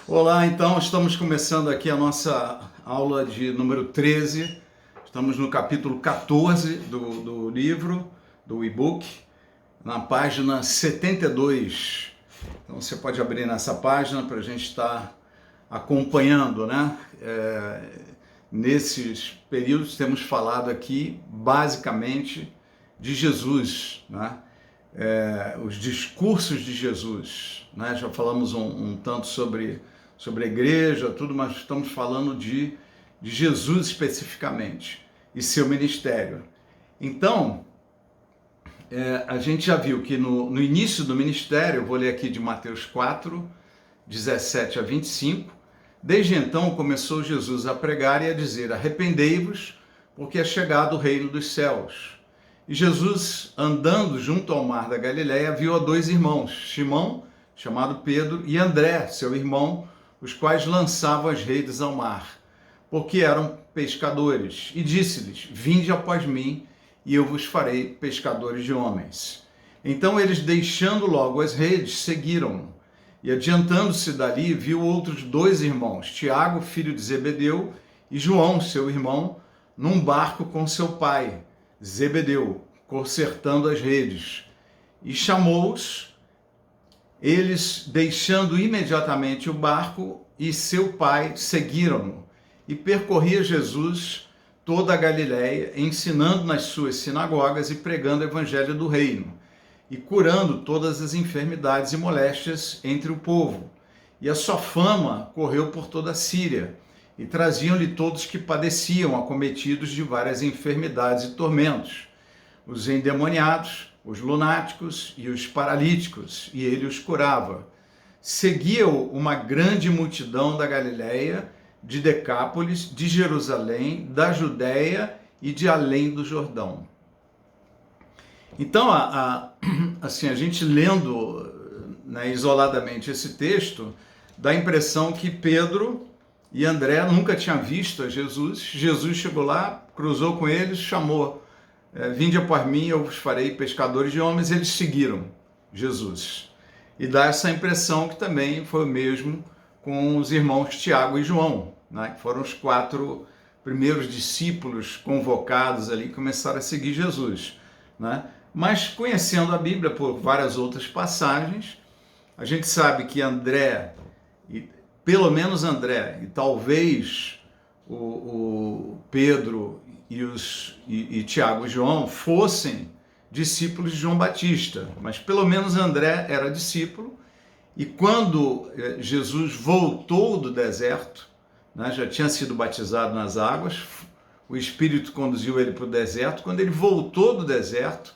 Olá, então estamos começando aqui a nossa aula de número 13. Estamos no capítulo 14 do livro, do e-book, na página 72. Então você pode abrir nessa página para a gente estar acompanhando, né? Nesses períodos temos falado aqui basicamente de Jesus, né? Os discursos de Jesus, né? Já falamos um tanto sobre a igreja, tudo, mas estamos falando de Jesus especificamente e seu ministério. Então, a gente já viu que no início do ministério, eu vou ler aqui de Mateus 4, 17 a 25, desde então começou Jesus a pregar e a dizer: arrependei-vos, porque é chegado o reino dos céus. E Jesus, andando junto ao mar da Galileia, viu a dois irmãos, Simão, chamado Pedro, e André, seu irmão, os quais lançavam as redes ao mar, porque eram pescadores. E disse-lhes: vinde após mim, e eu vos farei pescadores de homens. Então eles, deixando logo as redes, seguiram-no. E adiantando-se dali, viu outros dois irmãos, Tiago, filho de Zebedeu, e João, seu irmão, num barco com seu pai, Zebedeu, consertando as redes. E chamou-os. Eles, deixando imediatamente o barco e seu pai, seguiram-no. E percorria Jesus toda a Galileia, ensinando nas suas sinagogas e pregando o evangelho do reino, e curando todas as enfermidades e moléstias entre o povo. E a sua fama correu por toda a Síria, e traziam-lhe todos que padeciam, acometidos de várias enfermidades e tormentos, os endemoniados, os lunáticos e os paralíticos, e ele os curava. Seguia-o uma grande multidão da Galileia, de Decápolis, de Jerusalém, da Judéia e de além do Jordão. Então, assim, a gente lendo, né, isoladamente esse texto, dá a impressão que Pedro e André nunca tinham visto a Jesus. Jesus chegou lá, cruzou com eles, chamou: vinde após mim, eu vos farei pescadores de homens. Eles seguiram Jesus. E dá essa impressão que também foi o mesmo com os irmãos Tiago e João, né, que foram os 4 primeiros discípulos convocados ali, que começaram a seguir Jesus, né? Mas conhecendo a Bíblia por várias outras passagens, a gente sabe que André, pelo menos André, e talvez o Pedro e Tiago e João fossem discípulos de João Batista, mas pelo menos André era discípulo. E quando Jesus voltou do deserto, né, já tinha sido batizado nas águas, o Espírito conduziu ele para o deserto. Quando ele voltou do deserto,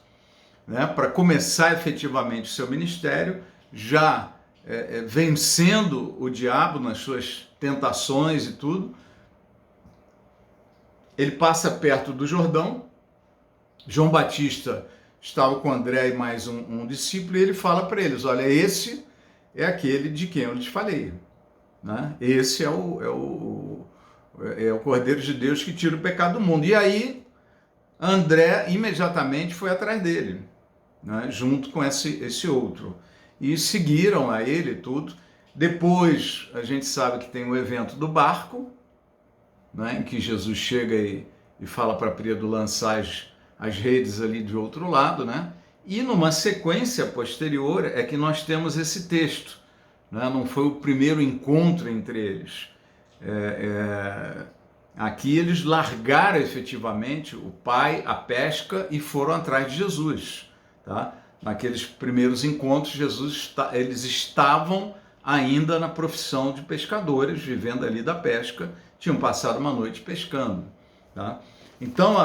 né, para começar efetivamente o seu ministério, já vencendo o diabo nas suas tentações e tudo, ele passa perto do Jordão. João Batista estava com André e mais um discípulo, e ele fala para eles: olha, esse é aquele de quem eu lhes falei, né? Esse é o Cordeiro de Deus que tira o pecado do mundo. E aí André imediatamente foi atrás dele, né, junto com esse outro, e seguiram a ele tudo. Depois a gente sabe que tem o evento do barco, né, em que Jesus chega e fala para Pedro lançar as redes ali do outro lado, né? E numa sequência posterior é que nós temos esse texto, né? Não foi o primeiro encontro entre eles. Aqui eles largaram efetivamente o pai, a pesca, e foram atrás de Jesus, tá? Naqueles primeiros encontros, eles estavam ainda na profissão de pescadores, vivendo ali da pesca, tinham passado uma noite pescando, tá? Então,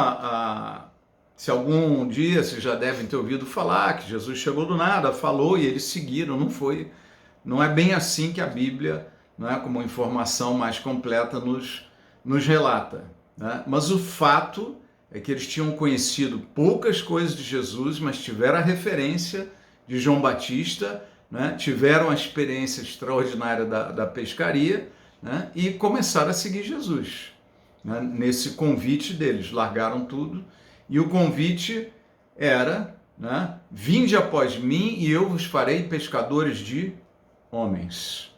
se algum dia vocês já devem ter ouvido falar que Jesus chegou do nada, falou e eles seguiram, não é bem assim que a Bíblia, não é, como informação mais completa, nos relata, né? Mas o fato é que eles tinham conhecido poucas coisas de Jesus, mas tiveram a referência de João Batista, né? Tiveram a experiência extraordinária da pescaria, né? E começaram a seguir Jesus, né? Nesse convite deles, largaram tudo, e o convite era, né, vinde após mim e eu vos farei pescadores de homens.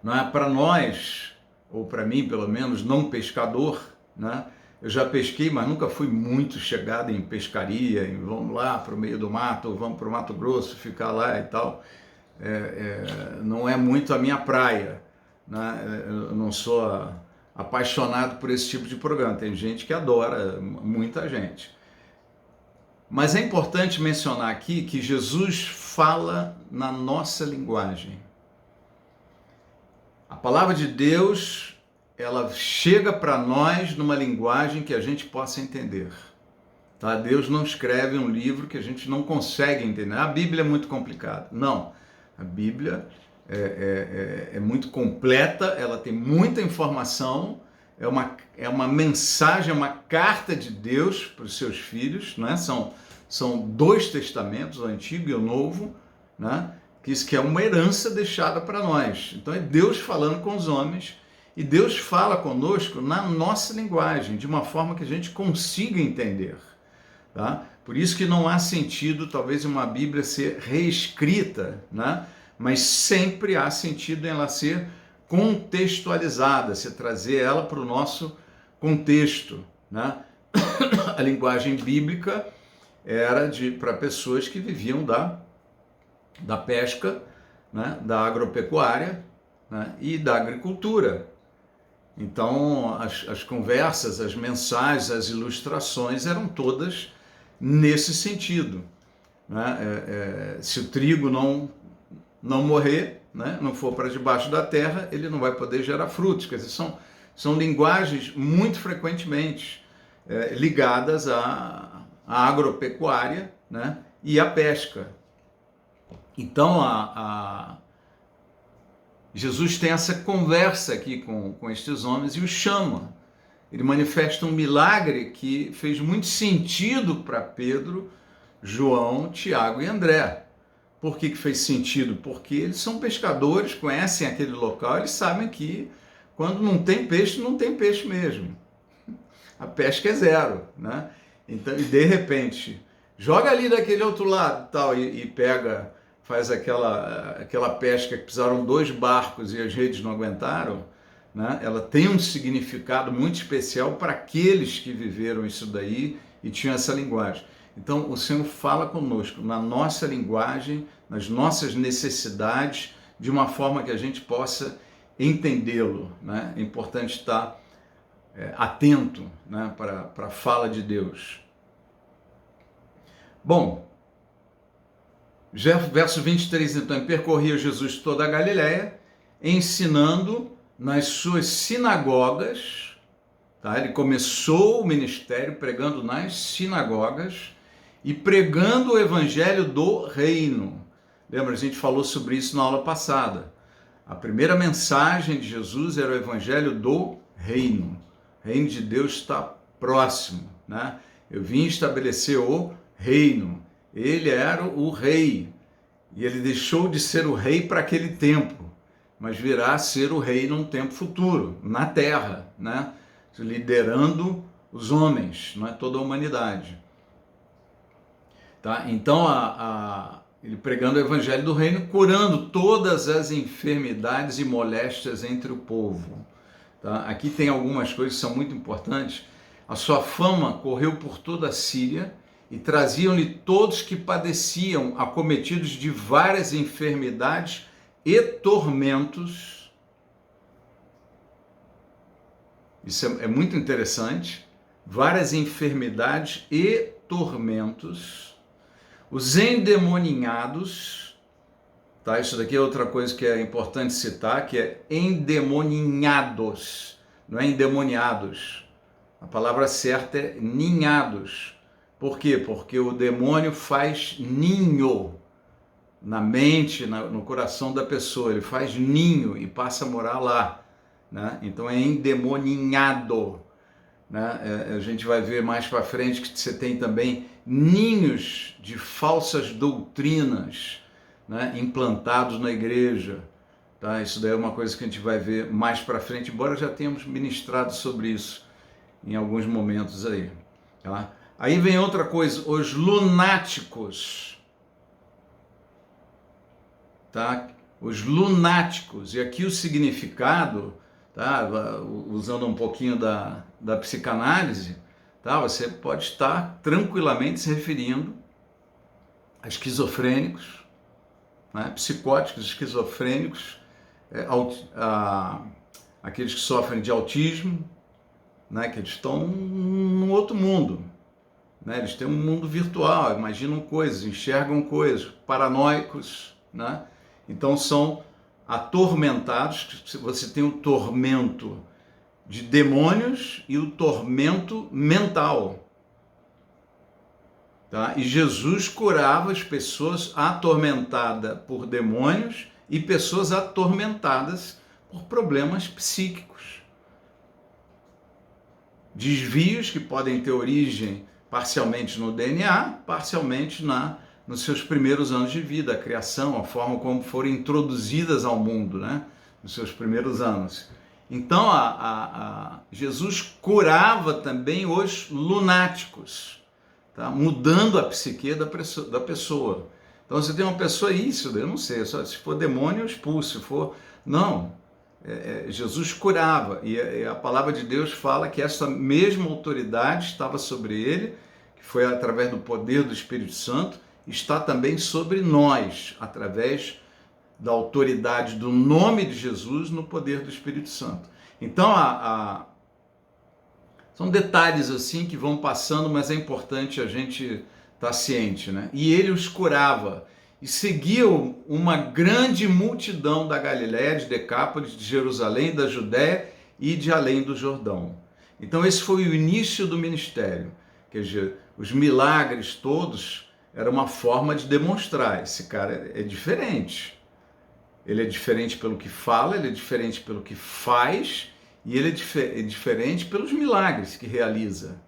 não é? Para nós, ou para mim pelo menos, não pescador, né? Eu já pesquei, mas nunca fui muito chegado em pescaria, em vamos lá para o meio do mato, vamos para o Mato Grosso, ficar lá e tal. Não é muito a minha praia, né? Eu não sou apaixonado por esse tipo de programa. Tem gente que adora, muita gente. Mas é importante mencionar aqui que Jesus fala na nossa linguagem. A palavra de Deus, ela chega para nós numa linguagem que a gente possa entender. Tá? Deus não escreve um livro que a gente não consegue entender. A Bíblia é muito complicada. Não. A Bíblia é muito completa, ela tem muita informação, é uma mensagem, é uma carta de Deus para os seus filhos, né? São dois testamentos, o Antigo e o Novo, né? Isso que é uma herança deixada para nós. Então é Deus falando com os homens e Deus fala conosco na nossa linguagem, de uma forma que a gente consiga entender. Tá? Por isso que não há sentido, talvez, uma Bíblia ser reescrita, né? Mas sempre há sentido em ela ser contextualizada, se trazer ela para o nosso contexto, né? A linguagem bíblica era para pessoas que viviam da pesca, né? Da agropecuária, né? E da agricultura. Então, as conversas, as mensagens, as ilustrações eram todas nesse sentido, né? Se o trigo não morrer, né? Não for para debaixo da terra, ele não vai poder gerar frutos. Quer dizer, são linguagens muito frequentemente ligadas à agropecuária, né? E à pesca. Então, Jesus tem essa conversa aqui com estes homens e os chama. Ele manifesta um milagre que fez muito sentido para Pedro, João, Tiago e André. Por que fez sentido? Porque eles são pescadores, conhecem aquele local, eles sabem que quando não tem peixe mesmo. A pesca é zero, né? Então, e de repente, joga ali daquele outro lado tal, e pega, faz aquela pesca que precisaram 2 barcos e as redes não aguentaram, né? Ela tem um significado muito especial para aqueles que viveram isso daí e tinham essa linguagem. Então, o Senhor fala conosco na nossa linguagem, nas nossas necessidades, de uma forma que a gente possa entendê-lo, né? É importante estar atento, né? para a fala de Deus. Bom, verso 23, então, percorria Jesus toda a Galileia, ensinando nas suas sinagogas, tá? Ele começou o ministério pregando nas sinagogas e pregando o evangelho do reino. Lembra, a gente falou sobre isso na aula passada. A primeira mensagem de Jesus era o evangelho do reino. O reino de Deus está próximo, né? Eu vim estabelecer o reino. Ele era o rei e ele deixou de ser o rei para aquele tempo, mas virá a ser o rei num tempo futuro, na terra, né? Liderando os homens, não é? Toda a humanidade. Tá? Então, ele pregando o evangelho do reino, curando todas as enfermidades e moléstias entre o povo. Tá? Aqui tem algumas coisas que são muito importantes. A sua fama correu por toda a Síria e traziam-lhe todos que padeciam, acometidos de várias enfermidades e tormentos. Isso é muito interessante. Várias enfermidades e tormentos. Os endemoninhados, tá? Isso daqui é outra coisa que é importante citar, que é endemoninhados, não é endemoniados. A palavra certa é ninhados. Por quê? Porque o demônio faz ninho na mente, no coração da pessoa. Ele faz ninho e passa a morar lá, né? Então é endemoninhado, né? A gente vai ver mais para frente que você tem também ninhos de falsas doutrinas, né? Implantados na igreja. Tá? Isso daí é uma coisa que a gente vai ver mais para frente, embora já tenhamos ministrado sobre isso em alguns momentos aí. Tá? Aí vem outra coisa, os lunáticos. Tá? os lunáticos. E aqui o significado, tá? Usando um pouquinho da psicanálise, tá? Você pode estar tranquilamente se referindo a esquizofrênicos, né? Psicóticos, esquizofrênicos, aqueles que sofrem de autismo, né? Que eles estão num outro mundo, né? Eles têm um mundo virtual, imaginam coisas, enxergam coisas, paranoicos, né? Então são atormentados. Você tem o tormento de demônios e o tormento mental, tá? E Jesus curava as pessoas atormentadas por demônios e pessoas atormentadas por problemas psíquicos. Desvios que podem ter origem parcialmente no DNA, parcialmente nos seus primeiros anos de vida, a criação, a forma como foram introduzidas ao mundo, né? Nos seus primeiros anos. Então, Jesus curava também os lunáticos, tá? Mudando a psique da pessoa. Então, você tem uma pessoa, isso, eu não sei, só se for demônio, eu expulso, se for... Não, Jesus curava, e a palavra de Deus fala que essa mesma autoridade estava sobre ele, que foi através do poder do Espírito Santo, está também sobre nós, através da autoridade do nome de Jesus no poder do Espírito Santo. Então, são detalhes assim que vão passando, mas é importante a gente estar ciente, né? E ele os curava, e seguiam uma grande multidão da Galiléia, de Decápolis, de Jerusalém, da Judéia e de além do Jordão. Então esse foi o início do ministério. Quer dizer, os milagres todos era uma forma de demonstrar, esse cara é diferente. Ele é diferente pelo que fala, ele é diferente pelo que faz, e ele é diferente pelos milagres que realiza,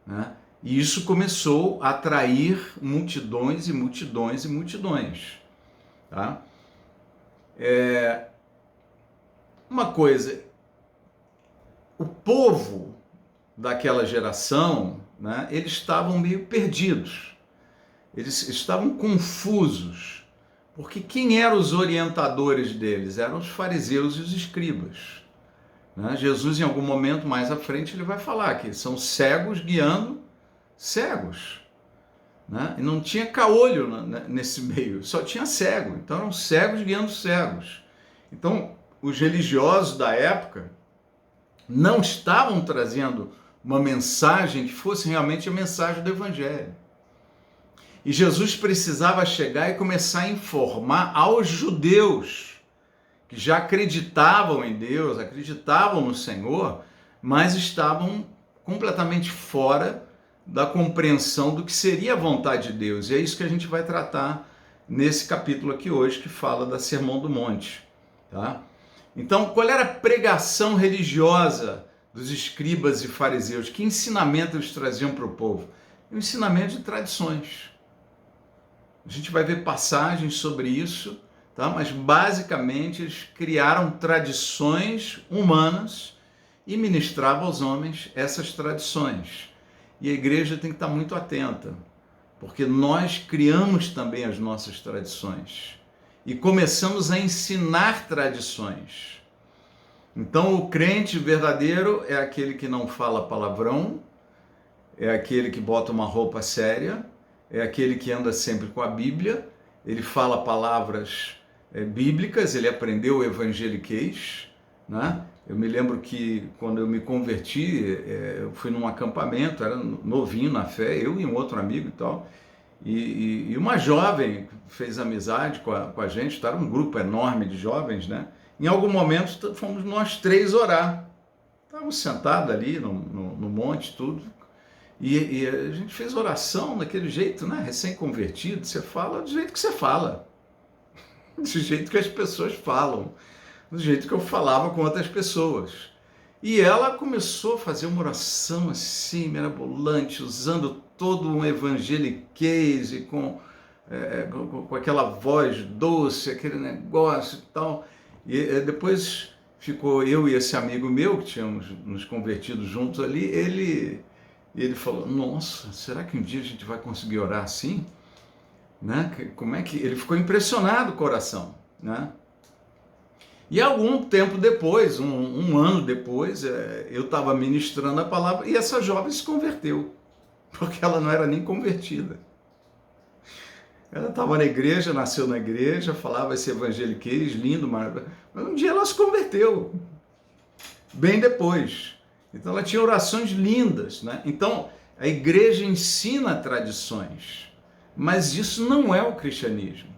né? E isso começou a atrair multidões e multidões e multidões, tá? Uma coisa, o povo daquela geração, né, eles estavam meio perdidos, eles estavam confusos, porque quem eram os orientadores deles? Eram os fariseus e os escribas, né? Jesus, em algum momento mais à frente, ele vai falar que são cegos guiando cegos, né? E não tinha caolho nesse meio, só tinha cego. Então eram cegos guiando cegos. Então os religiosos da época não estavam trazendo uma mensagem que fosse realmente a mensagem do Evangelho. E Jesus precisava chegar e começar a informar aos judeus que já acreditavam em Deus, acreditavam no Senhor, mas estavam completamente fora da compreensão do que seria a vontade de Deus. E é isso que a gente vai tratar nesse capítulo aqui hoje, que fala da Sermão do Monte, tá? Então, qual era a pregação religiosa dos escribas e fariseus? Que ensinamento eles traziam para o povo? Um ensinamento de tradições. A gente vai ver passagens sobre isso, tá? Mas basicamente eles criaram tradições humanas e ministravam aos homens essas tradições. E a igreja tem que estar muito atenta, porque nós criamos também as nossas tradições e começamos a ensinar tradições. Então o crente verdadeiro é aquele que não fala palavrão, é aquele que bota uma roupa séria, é aquele que anda sempre com a Bíblia, ele fala palavras bíblicas, ele aprendeu o evangeliquez, né? Eu me lembro que quando eu me converti, eu fui num acampamento, era novinho na fé, eu e um outro amigo e tal, e uma jovem fez amizade com a gente, era um grupo enorme de jovens, né? Em algum momento fomos nós três orar, estávamos sentados ali no monte, tudo, e a gente fez oração daquele jeito, né? Recém-convertido, você fala do jeito que você fala, do jeito que as pessoas falam, do jeito que eu falava com outras pessoas. E ela começou a fazer uma oração assim, mirabolante, usando todo um evangeliquez e com aquela voz doce, aquele negócio e tal. E depois ficou eu e esse amigo meu, que tínhamos nos convertido juntos ali, ele falou, nossa, será que um dia a gente vai conseguir orar assim? Né? Como é que... Ele ficou impressionado com a oração, né? E algum tempo depois, um ano depois, eu estava ministrando a palavra e essa jovem se converteu, porque ela não era nem convertida. Ela estava na igreja, nasceu na igreja, falava esse evangeliquez lindo, mas um dia ela se converteu, bem depois. Então ela tinha orações lindas, né? Então a igreja ensina tradições, mas isso não é o cristianismo.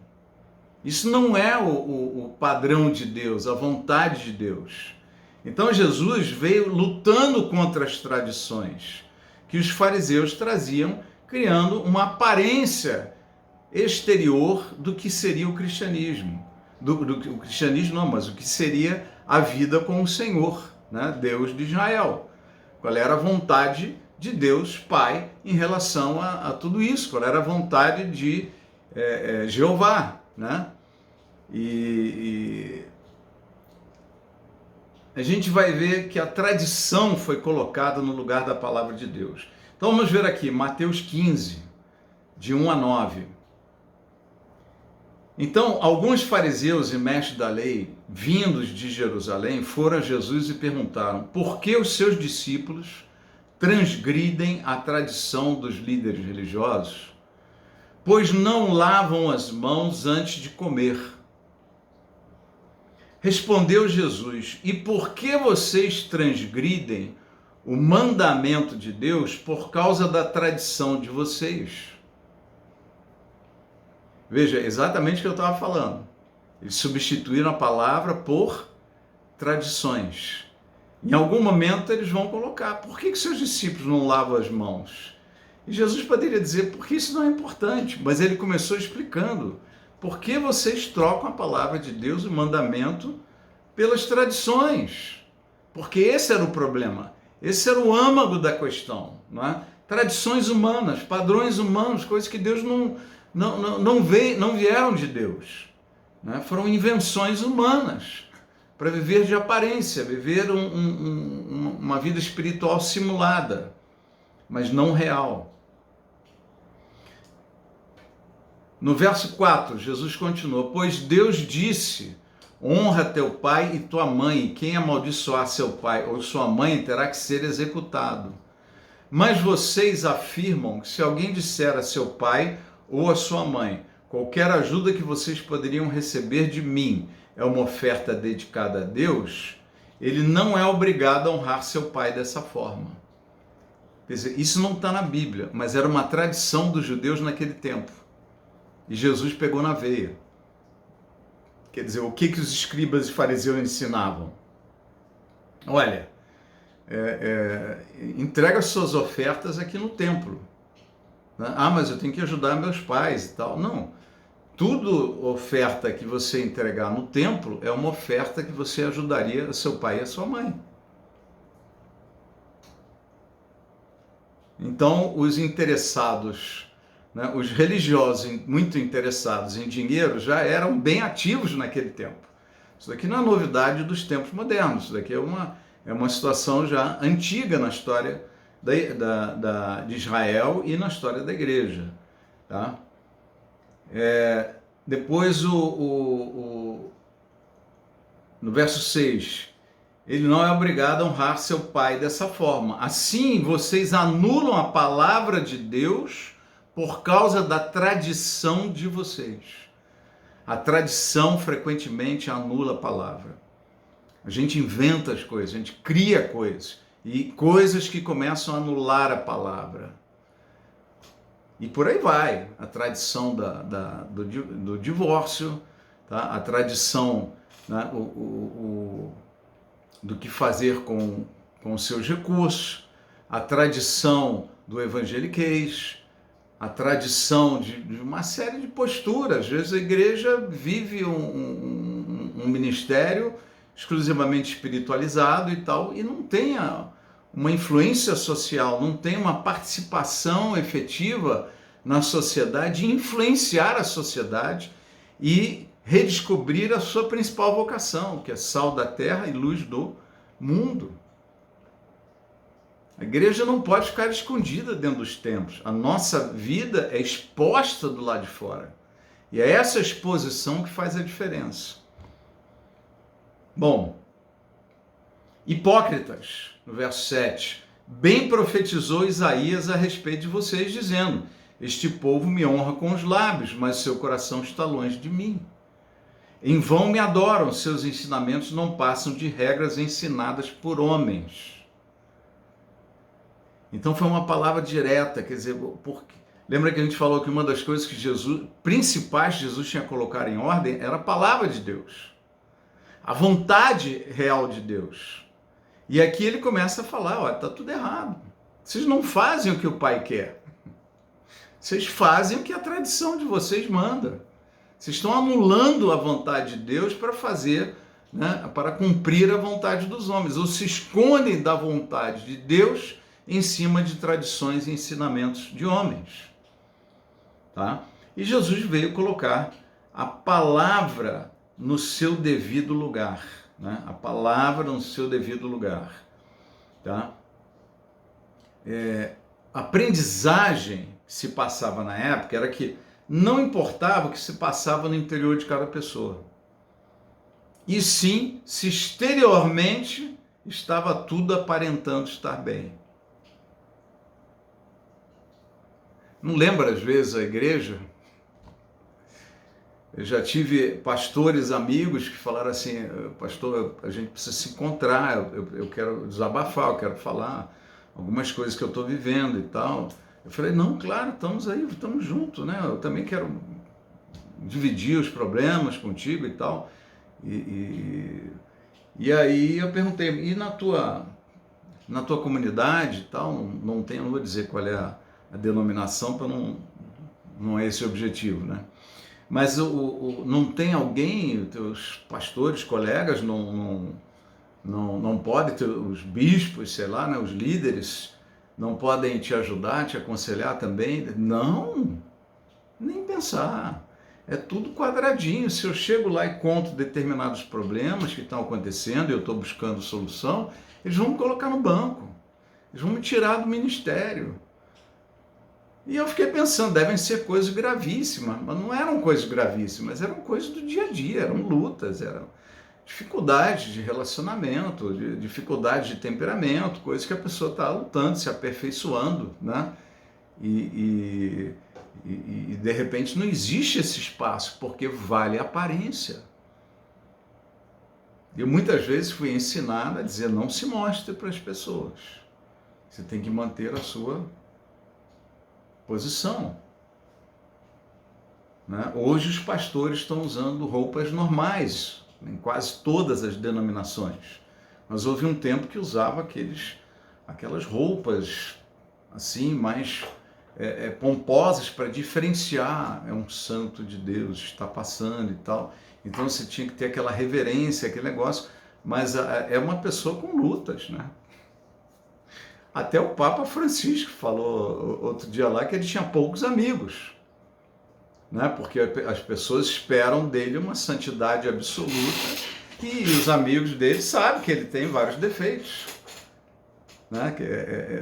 Isso não é o padrão de Deus, a vontade de Deus. Então Jesus veio lutando contra as tradições que os fariseus traziam, criando uma aparência exterior do que seria o cristianismo. O cristianismo não, mas o que seria a vida com o Senhor, né? Deus de Israel. Qual era a vontade de Deus Pai em relação a tudo isso? Qual era a vontade de Jeová, né? E a gente vai ver que a tradição foi colocada no lugar da palavra de Deus. Então vamos ver aqui, Mateus 15, de 1 a 9. Então, alguns fariseus e mestres da lei, vindos de Jerusalém, foram a Jesus e perguntaram: por que os seus discípulos transgridem a tradição dos líderes religiosos? Pois não lavam as mãos antes de comer. Respondeu Jesus: e por que vocês transgridem o mandamento de Deus por causa da tradição de vocês? Veja, exatamente o que eu estava falando. Eles substituíram a palavra por tradições. Em algum momento eles vão colocar: por que seus discípulos não lavam as mãos? E Jesus poderia dizer: porque isso não é importante. Mas ele começou explicando: por que vocês trocam a palavra de Deus, o mandamento, pelas tradições? Porque esse era o problema. Esse era o âmago da questão, não é? Tradições humanas, padrões humanos, coisas que Deus não vieram de Deus, né? Foram invenções humanas para viver de aparência, viver uma vida espiritual simulada, mas não real. No verso 4, Jesus continua: pois Deus disse: honra teu pai e tua mãe, e quem amaldiçoar seu pai ou sua mãe terá que ser executado. Mas vocês afirmam que se alguém disser a seu pai ou a sua mãe: qualquer ajuda que vocês poderiam receber de mim é uma oferta dedicada a Deus, ele não é obrigado a honrar seu pai dessa forma. Quer dizer, isso não está na Bíblia, mas era uma tradição dos judeus naquele tempo. E Jesus pegou na veia. Quer dizer, o que os escribas e fariseus ensinavam? Olha, entrega suas ofertas aqui no templo. Ah, mas eu tenho que ajudar meus pais e tal. Não. Tudo oferta que você entregar no templo é uma oferta que você ajudaria seu pai e a sua mãe. Então, os interessados, né, os religiosos muito interessados em dinheiro já eram bem ativos naquele tempo. Isso daqui não é novidade dos tempos modernos. Isso daqui é uma situação já antiga na história de Israel e na história da igreja, tá? Depois, no verso 6, ele não é obrigado a honrar seu pai dessa forma. Assim, vocês anulam a palavra de Deus por causa da tradição de vocês. A tradição frequentemente anula a palavra. A gente inventa as coisas, a gente cria coisas. E coisas que começam a anular a palavra. E por aí vai. A tradição do divórcio, tá? A tradição, né, do que fazer com os seus recursos, a tradição do evangeliquez, a tradição de uma série de posturas. Às vezes a igreja vive um ministério exclusivamente espiritualizado e tal, e não tem uma influência social, não tem uma participação efetiva na sociedade, influenciar a sociedade e redescobrir a sua principal vocação, que é sal da terra e luz do mundo. A igreja não pode ficar escondida dentro dos templos. A nossa vida é exposta do lado de fora. E é essa exposição que faz a diferença. Bom, hipócritas, no verso 7, bem profetizou Isaías a respeito de vocês, dizendo: este povo me honra com os lábios, mas seu coração está longe de mim. Em vão me adoram, seus ensinamentos não passam de regras ensinadas por homens. Então foi uma palavra direta, quer dizer, porque lembra que a gente falou que uma das coisas que principais Jesus tinha que colocar em ordem era a palavra de Deus, a vontade real de Deus. E aqui ele começa a falar: olha, está tudo errado. Vocês não fazem o que o Pai quer. Vocês fazem o que a tradição de vocês manda. Vocês estão anulando a vontade de Deus para fazer, né, para cumprir a vontade dos homens. Ou se escondem da vontade de Deus em cima de tradições e ensinamentos de homens. Tá? E Jesus veio colocar a palavra no seu devido lugar. Né? A palavra no seu devido lugar. Tá? A aprendizagem que se passava na época era que não importava o que se passava no interior de cada pessoa, e sim se exteriormente estava tudo aparentando estar bem. Não lembra às vezes a igreja? Eu já tive pastores amigos que falaram assim: pastor, a gente precisa se encontrar, eu quero desabafar, eu quero falar algumas coisas que eu estou vivendo e tal. Eu falei: não, claro, estamos aí, estamos juntos, né? Eu também quero dividir os problemas contigo e tal. E aí eu perguntei: e na tua comunidade e tal? Não vou dizer qual é a denominação, para não é esse o objetivo, né? Mas não tem alguém, teus pastores, colegas, não podem, os bispos, sei lá, né, os líderes, não podem te ajudar, te aconselhar também? Não, nem pensar. É tudo quadradinho. Se eu chego lá e conto determinados problemas que estão acontecendo e eu estou buscando solução, eles vão me colocar no banco, eles vão me tirar do ministério. E eu fiquei pensando, devem ser coisas gravíssimas, mas não eram coisas gravíssimas, eram coisas do dia a dia, eram lutas, eram dificuldades de relacionamento, dificuldades de temperamento, coisas que a pessoa está lutando, se aperfeiçoando, né? E de repente não existe esse espaço, porque vale a aparência. Eu muitas vezes fui ensinado a dizer: não se mostre para as pessoas, você tem que manter a sua posição. Né? Hoje os pastores estão usando roupas normais, em quase todas as denominações. Mas houve um tempo que usava aquelas roupas assim, mais pomposas, para diferenciar: é um santo de Deus, está passando e tal. Então você tinha que ter aquela reverência, aquele negócio. Mas é uma pessoa com lutas, né? Até o Papa Francisco falou outro dia lá que ele tinha poucos amigos, né? Porque as pessoas esperam dele uma santidade absoluta e os amigos dele sabem que ele tem vários defeitos, né?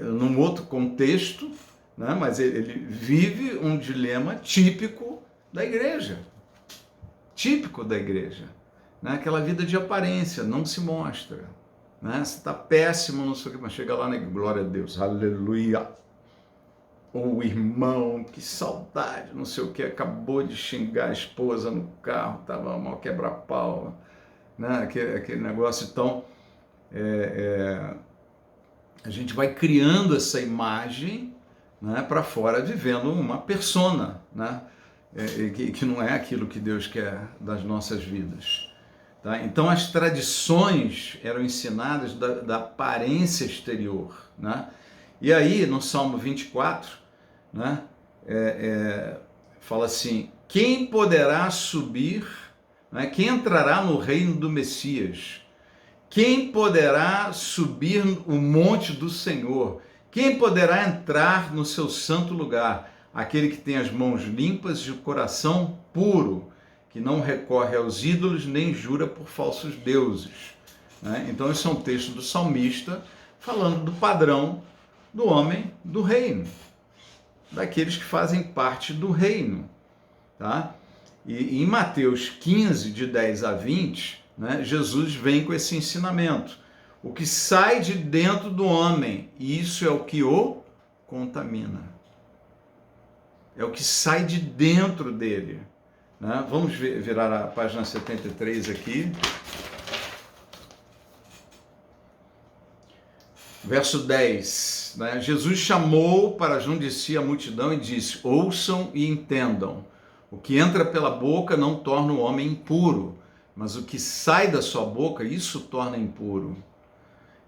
Num outro contexto, né? Mas ele vive um dilema típico da igreja, né? Aquela vida de aparência, não se mostra. Né? Você está péssimo, não sei o que, mas chega lá, né? Glória a Deus, aleluia. O irmão, que saudade, não sei o que, acabou de xingar a esposa no carro, estava mal quebra-pau, né? Aquele negócio. Então, a gente vai criando essa imagem, né, para fora, vivendo uma persona, né? Que não é aquilo que Deus quer das nossas vidas. Tá? Então as tradições eram ensinadas da aparência exterior, né? E aí no Salmo 24, né, fala assim: quem poderá subir, né, quem entrará no reino do Messias? Quem poderá subir o monte do Senhor? Quem poderá entrar no seu santo lugar? Aquele que tem as mãos limpas e o coração puro, que não recorre aos ídolos, nem jura por falsos deuses. Né? Então esse é um texto do salmista falando do padrão do homem do reino, daqueles que fazem parte do reino. Tá? E em Mateus 15, de 10 a 20, né, Jesus vem com esse ensinamento. O que sai de dentro do homem, isso é o que o contamina. É o que sai de dentro dele. Né? Vamos virar a página 73 aqui. Verso 10. Né? Jesus chamou para junto de si a multidão e disse: ouçam e entendam. O que entra pela boca não torna o homem impuro, mas o que sai da sua boca, isso torna impuro.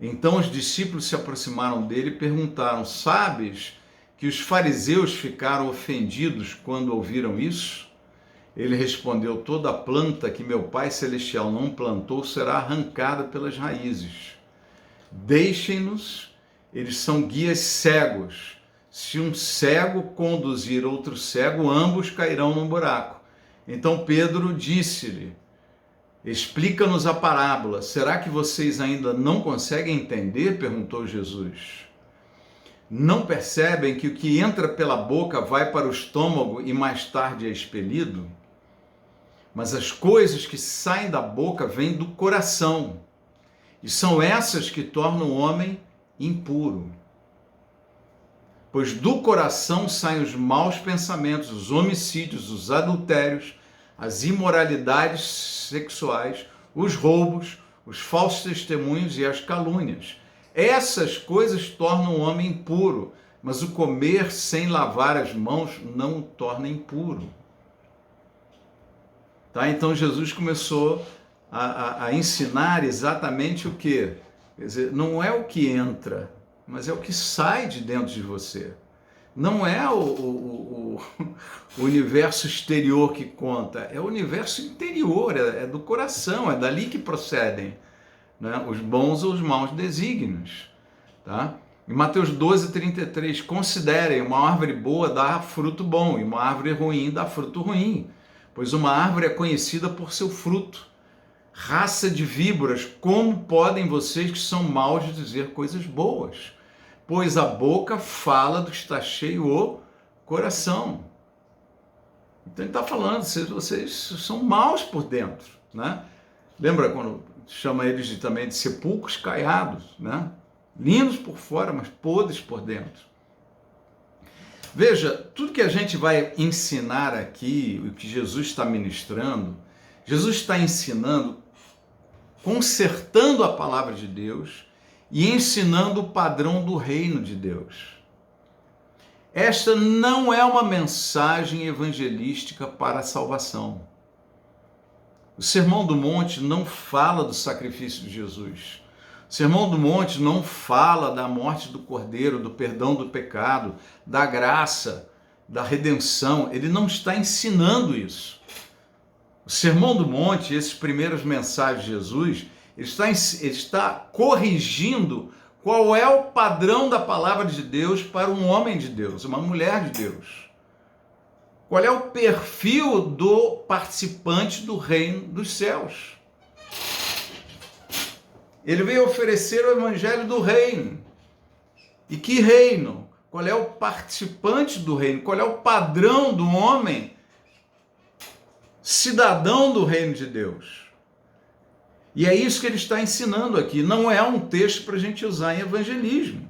Então os discípulos se aproximaram dele e perguntaram: sabes que os fariseus ficaram ofendidos quando ouviram isso? Ele respondeu: toda planta que meu Pai Celestial não plantou será arrancada pelas raízes. Deixem-nos, eles são guias cegos. Se um cego conduzir outro cego, ambos cairão num buraco. Então Pedro disse-lhe: explica-nos a parábola. Será que vocês ainda não conseguem entender? Perguntou Jesus. Não percebem que o que entra pela boca vai para o estômago e mais tarde é expelido? Mas as coisas que saem da boca vêm do coração, e são essas que tornam o homem impuro. Pois do coração saem os maus pensamentos, os homicídios, os adultérios, as imoralidades sexuais, os roubos, os falsos testemunhos e as calúnias. Essas coisas tornam o homem impuro, mas o comer sem lavar as mãos não o torna impuro. Tá? Então Jesus começou a ensinar exatamente o que? Quer dizer, não é o que entra, mas é o que sai de dentro de você. Não é o universo exterior que conta, é o universo interior, é do coração, é dali que procedem, né, os bons ou os maus desígnios. Tá? Em Mateus 12:33, considerem: uma árvore boa dá fruto bom, e uma árvore ruim dá fruto ruim, pois uma árvore é conhecida por seu fruto. Raça de víboras, como podem vocês que são maus dizer coisas boas? Pois a boca fala do que está cheio o coração. Então ele está falando, vocês são maus por dentro, né? Lembra quando chama eles também de sepulcros caiados, né? Lindos por fora, mas podres por dentro. Veja, tudo que a gente vai ensinar aqui, o que Jesus está ministrando, Jesus está ensinando, consertando a palavra de Deus e ensinando o padrão do reino de Deus. Esta não é uma mensagem evangelística para a salvação. O Sermão do Monte não fala do sacrifício de Jesus. O Sermão do Monte não fala da morte do Cordeiro, do perdão do pecado, da graça, da redenção. Ele não está ensinando isso. O Sermão do Monte, esses primeiras mensagens de Jesus, ele está corrigindo qual é o padrão da palavra de Deus para um homem de Deus, uma mulher de Deus. Qual é o perfil do participante do reino dos céus? Ele veio oferecer o evangelho do reino. E que reino? Qual é o participante do reino? Qual é o padrão do homem cidadão do reino de Deus? E é isso que ele está ensinando aqui. Não é um texto para a gente usar em evangelismo.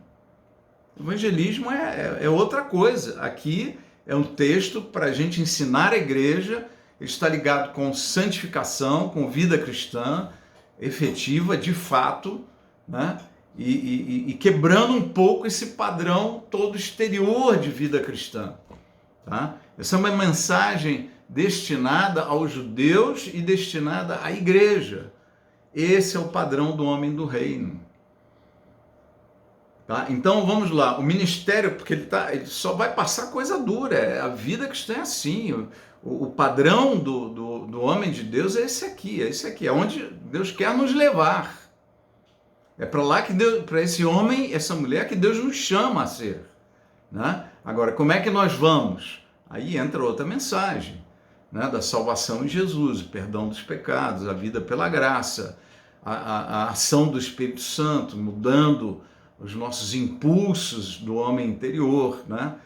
Evangelismo é outra coisa. Aqui é um texto para a gente ensinar a igreja. Ele está ligado com santificação, com vida cristã efetiva, de fato, né? E quebrando um pouco esse padrão todo exterior de vida cristã. Tá? Essa é uma mensagem destinada aos judeus e destinada à igreja. Esse é o padrão do homem do reino. Tá? Então vamos lá, o ministério, porque ele só vai passar coisa dura, a vida cristã é assim, o padrão do homem de Deus é esse aqui, é onde Deus quer nos levar. É para lá que Deus, para esse homem, essa mulher que Deus nos chama a ser. Né? Agora, como é que nós vamos? Aí entra outra mensagem, né? Da salvação em Jesus, o perdão dos pecados, a vida pela graça, a ação do Espírito Santo, mudando os nossos impulsos do homem interior, né?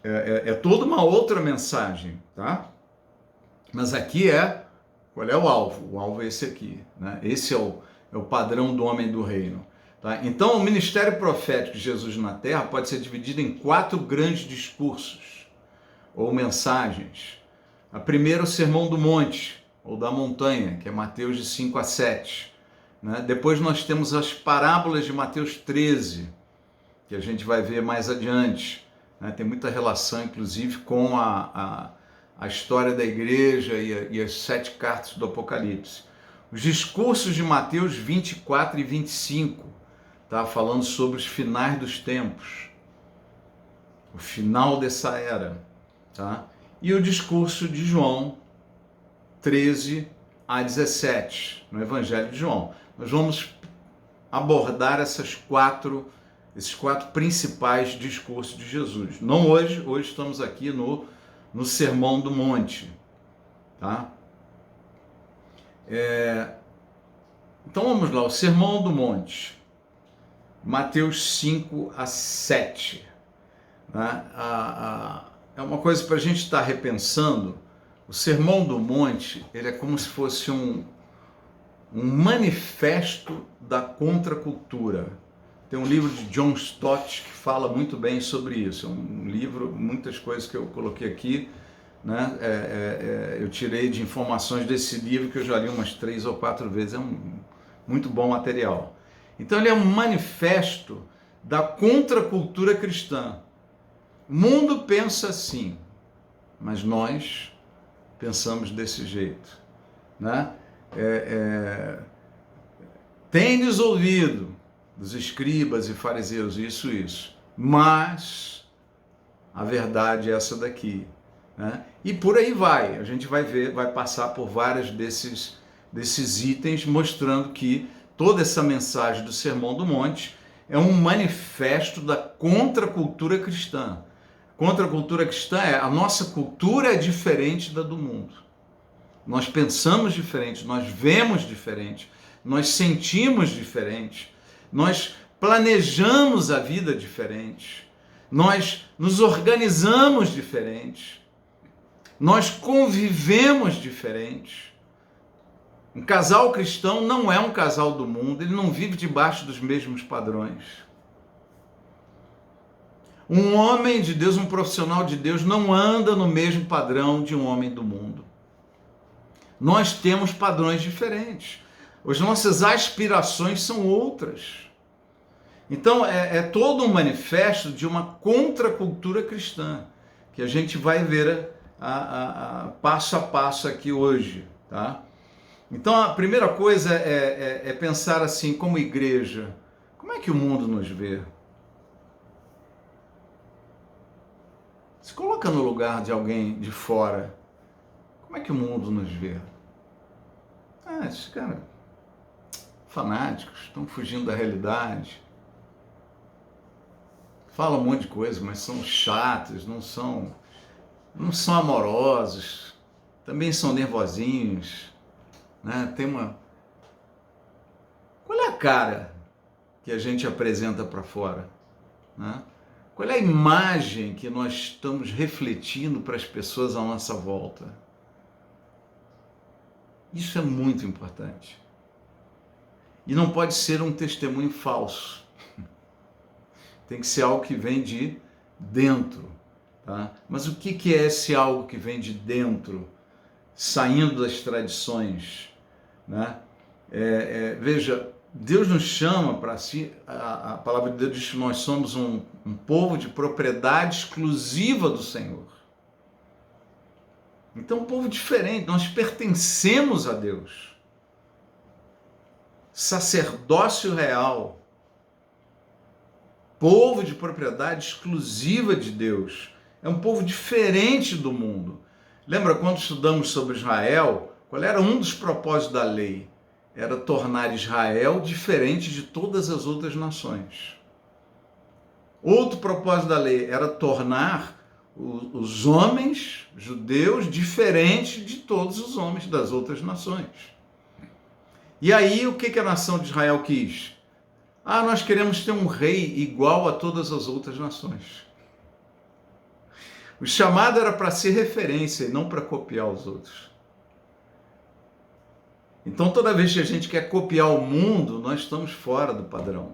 É toda uma outra mensagem, tá? Mas aqui é Qual é o alvo? O alvo é esse aqui, né? Esse é o padrão do homem do reino. Tá? Então, o ministério profético de Jesus na Terra pode ser dividido em 4 grandes discursos ou mensagens. A primeira, o Sermão do Monte, ou da Montanha, que é Mateus de 5 a 7. Né? Depois nós temos as parábolas de Mateus 13, que a gente vai ver mais adiante. Né? Tem muita relação, inclusive, com a história da igreja e as 7 cartas do Apocalipse. Os discursos de Mateus 24 e 25, tá? Falando sobre os finais dos tempos, o final dessa era. Tá? E o discurso de João 13 a 17, no Evangelho de João. Nós vamos abordar esses quatro principais discursos de Jesus. Não hoje estamos aqui no Sermão do Monte. Tá? Então vamos lá, o Sermão do Monte, Mateus 5 a 7. Né? É uma coisa para a gente estar repensando. O Sermão do Monte, ele é como se fosse um manifesto da contracultura. Tem um livro de John Stott que fala muito bem sobre isso. É um livro, muitas coisas que eu coloquei aqui, né? Eu tirei de informações desse livro que eu já li umas 3 ou 4 vezes. É muito bom material. Então ele é um manifesto da contracultura cristã. O mundo pensa assim, mas nós pensamos desse jeito, né? Tendes ouvido dos escribas e fariseus isso, mas a verdade é essa daqui, né? E por aí vai, a gente vai ver, vai passar por vários desses itens, mostrando que toda essa mensagem do Sermão do Monte é um manifesto da contracultura cristã. Contracultura cristã a nossa cultura é diferente da do mundo. Nós pensamos diferente, nós vemos diferente, nós sentimos diferente, nós planejamos a vida diferente, nós nos organizamos diferente, nós convivemos diferente. Um casal cristão não é um casal do mundo, ele não vive debaixo dos mesmos padrões. Um homem de Deus, um profissional de Deus, não anda no mesmo padrão de um homem do mundo. Nós temos padrões diferentes. As nossas aspirações são outras. Então, é todo um manifesto de uma contracultura cristã, que a gente vai ver passo a passo aqui hoje. Tá? Então, a primeira coisa é pensar assim, como igreja, como é que o mundo nos vê? Se coloca no lugar de alguém de fora, como é que o mundo nos vê? Esses caras fanáticos, estão fugindo da realidade, falam um monte de coisa, mas são chatos, não são amorosos, também são nervosinhos, né? Qual é a cara que a gente apresenta para fora, né? Qual é a imagem que nós estamos refletindo para as pessoas à nossa volta? Isso é muito importante. E não pode ser um testemunho falso. Tem que ser algo que vem de dentro. Tá? Mas o que é esse algo que vem de dentro, saindo das tradições? Né? Veja, Deus nos chama para si, a palavra de Deus diz que nós somos um povo de propriedade exclusiva do Senhor. Então, um povo diferente, nós pertencemos a Deus. Sacerdócio real, povo de propriedade exclusiva de Deus. É um povo diferente do mundo. Lembra quando estudamos sobre Israel? Qual era um dos propósitos da lei? Era tornar Israel diferente de todas as outras nações. Outro propósito da lei era tornar os homens judeus diferentes de todos os homens das outras nações. E aí, o que a nação de Israel quis? Nós queremos ter um rei igual a todas as outras nações. O chamado era para ser referência e não para copiar os outros. Então, toda vez que a gente quer copiar o mundo, nós estamos fora do padrão.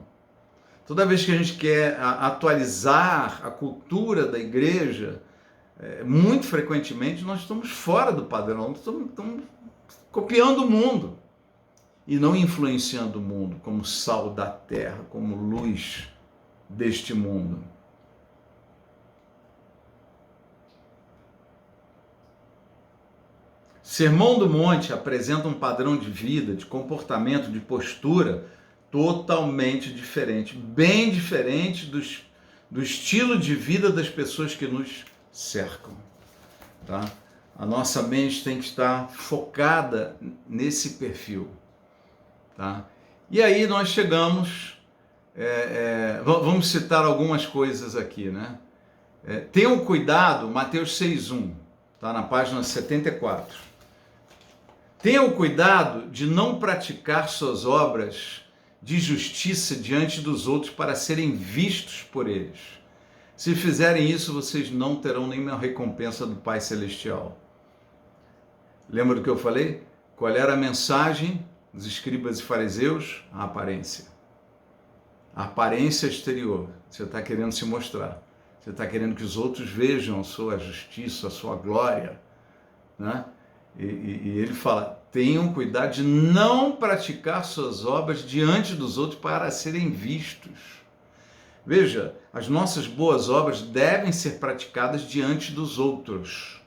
Toda vez que a gente quer atualizar a cultura da igreja, muito frequentemente nós estamos fora do padrão, estamos copiando o mundo e não influenciando o mundo como sal da terra, como luz deste mundo. Sermão do Monte apresenta um padrão de vida, de comportamento, de postura totalmente diferente, bem diferente do estilo de vida das pessoas que nos cercam, tá? A nossa mente tem que estar focada nesse perfil, tá? E aí nós chegamos, vamos citar algumas coisas aqui, né? Tenham cuidado, Mateus 6,1, tá? Na página 74. Tenham cuidado de não praticar suas obras de justiça diante dos outros para serem vistos por eles. Se fizerem isso, vocês não terão nenhuma recompensa do Pai Celestial. Lembra do que eu falei? Qual era a mensagem dos escribas e fariseus? A aparência. A aparência exterior. Você está querendo se mostrar. Você está querendo que os outros vejam a sua justiça, a sua glória, né? E ele fala, tenham cuidado de não praticar suas obras diante dos outros para serem vistos. Veja, as nossas boas obras devem ser praticadas diante dos outros,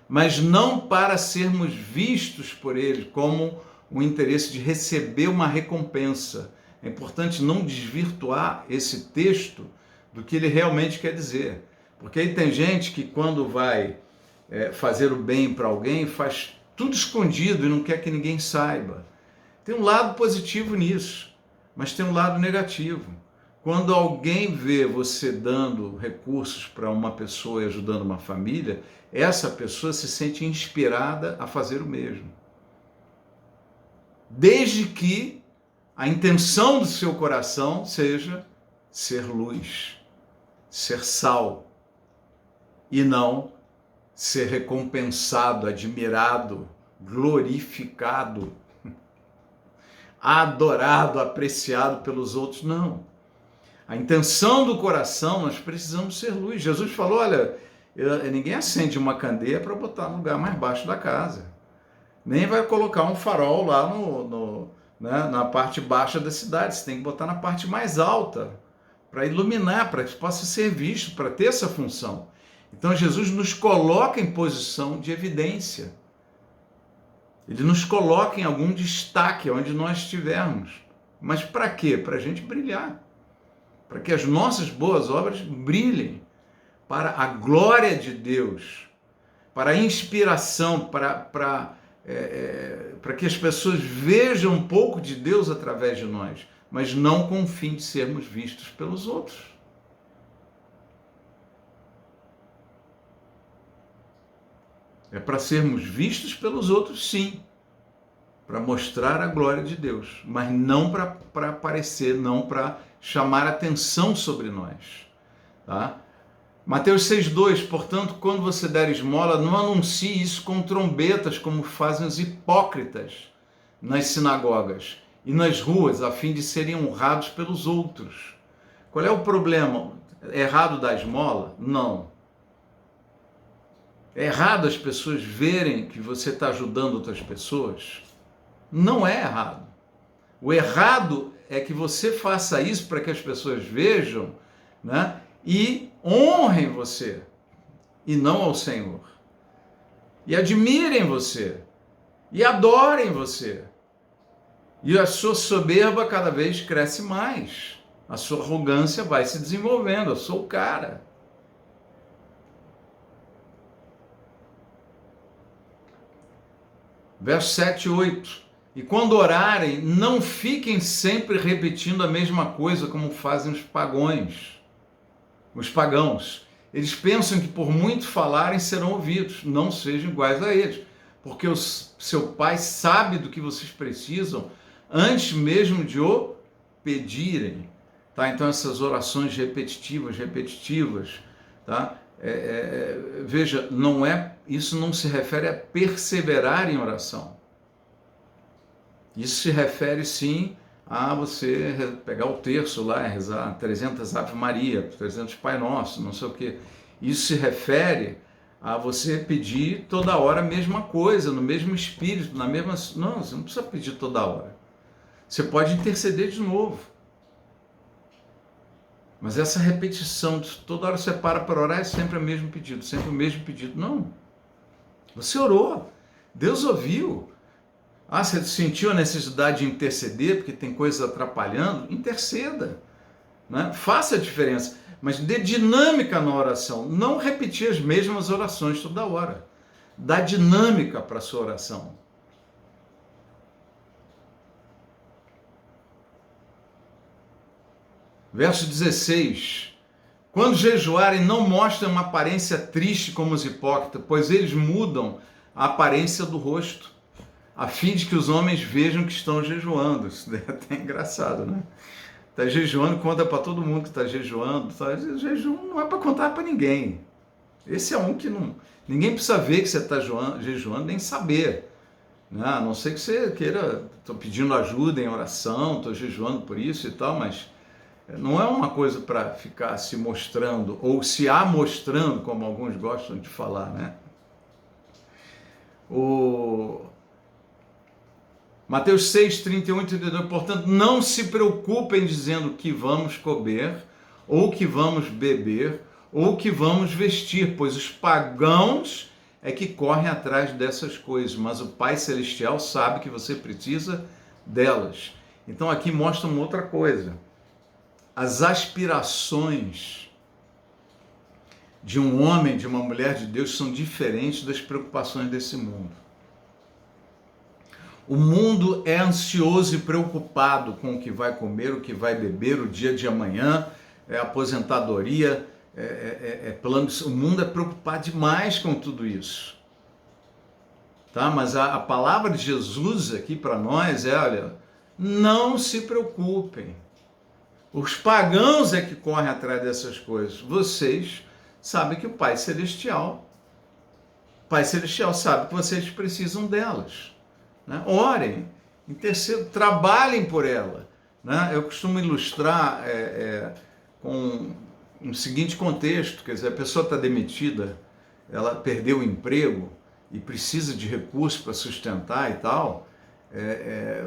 mas não para sermos vistos por eles como o interesse de receber uma recompensa. É importante não desvirtuar esse texto do que ele realmente quer dizer, porque aí tem gente que quando vai fazer o bem para alguém, faz tudo escondido e não quer que ninguém saiba. Tem um lado positivo nisso, mas tem um lado negativo. Quando alguém vê você dando recursos para uma pessoa e ajudando uma família, essa pessoa se sente inspirada a fazer o mesmo. Desde que a intenção do seu coração seja ser luz, ser sal, e não ser recompensado, admirado, glorificado, adorado, apreciado pelos outros. Não. A intenção do coração, nós precisamos ser luz. Jesus falou, olha, ninguém acende uma candeia para botar no lugar mais baixo da casa. Nem vai colocar um farol lá né, na parte baixa da cidade. Você tem que botar na parte mais alta para iluminar, para que possa ser visto, para ter essa função. Então Jesus nos coloca em posição de evidência. Ele nos coloca em algum destaque onde nós estivermos. Mas para quê? Para a gente brilhar. Para que as nossas boas obras brilhem. Para a glória de Deus. Para a inspiração. Para que as pessoas vejam um pouco de Deus através de nós. Mas não com o fim de sermos vistos pelos outros. É para sermos vistos pelos outros, sim, para mostrar a glória de Deus, mas não para aparecer, não para chamar atenção sobre nós. Tá? Mateus 6,2, portanto, quando você der esmola, não anuncie isso com trombetas, como fazem os hipócritas nas sinagogas e nas ruas, a fim de serem honrados pelos outros. Qual é o problema? É errado dar esmola? Não. É errado as pessoas verem que você está ajudando outras pessoas? Não é errado. O errado é que você faça isso para que as pessoas vejam, né, e honrem você, e não ao Senhor. E admirem você, e adorem você. E a sua soberba cada vez cresce mais. A sua arrogância vai se desenvolvendo. Eu sou o cara. Verso 7 e 8. E quando orarem, não fiquem sempre repetindo a mesma coisa como fazem os pagãos. Eles pensam que por muito falarem serão ouvidos. Não sejam iguais a eles, porque o seu Pai sabe do que vocês precisam antes mesmo de o pedirem. Tá? Então essas orações repetitivas, tá? Veja, isso não se refere a perseverar em oração. Isso se refere, sim, a você pegar o terço lá, rezar 300 Ave Maria, 300 Pai Nosso, não sei o quê. Isso se refere a você pedir toda hora a mesma coisa, no mesmo espírito, na mesma... Não, você não precisa pedir toda hora. Você pode interceder de novo. Mas essa repetição, toda hora você para orar, é sempre o mesmo pedido, sempre o mesmo pedido. Não. Você orou. Deus ouviu. Ah, você sentiu a necessidade de interceder porque tem coisas atrapalhando? Interceda, né? Faça a diferença, mas dê dinâmica na oração. Não repetir as mesmas orações toda hora. Dá dinâmica para a sua oração. Verso 16. Quando jejuarem, não mostrem uma aparência triste como os hipócritas, pois eles mudam a aparência do rosto, a fim de que os homens vejam que estão jejuando. Isso é até engraçado, né? Está jejuando, conta para todo mundo que está jejuando. Jejum não é para contar para ninguém. Esse é um que não... Ninguém precisa ver que você está jejuando, nem saber. Né? A não ser que você queira... Estou pedindo ajuda em oração, estou jejuando por isso e tal, mas não é uma coisa para ficar se mostrando, ou se amostrando, como alguns gostam de falar, né? Mateus 6, 31 e 32, portanto, não se preocupem dizendo que vamos comer, ou que vamos beber, ou que vamos vestir, pois os pagãos é que correm atrás dessas coisas, mas o Pai Celestial sabe que você precisa delas. Então aqui mostra uma outra coisa. As aspirações de um homem, de uma mulher de Deus, são diferentes das preocupações desse mundo. O mundo é ansioso e preocupado com o que vai comer, o que vai beber, o dia de amanhã, aposentadoria, planos. O mundo é preocupado demais com tudo isso. Tá? Mas a palavra de Jesus aqui para nós é, olha, não se preocupem. Os pagãos é que correm atrás dessas coisas. Vocês sabem que o Pai Celestial sabe que vocês precisam delas. Né? Orem, intercedam, trabalhem por ela. Né? Eu costumo ilustrar com um seguinte contexto, quer dizer, a pessoa está demitida, ela perdeu o emprego e precisa de recursos para sustentar e tal,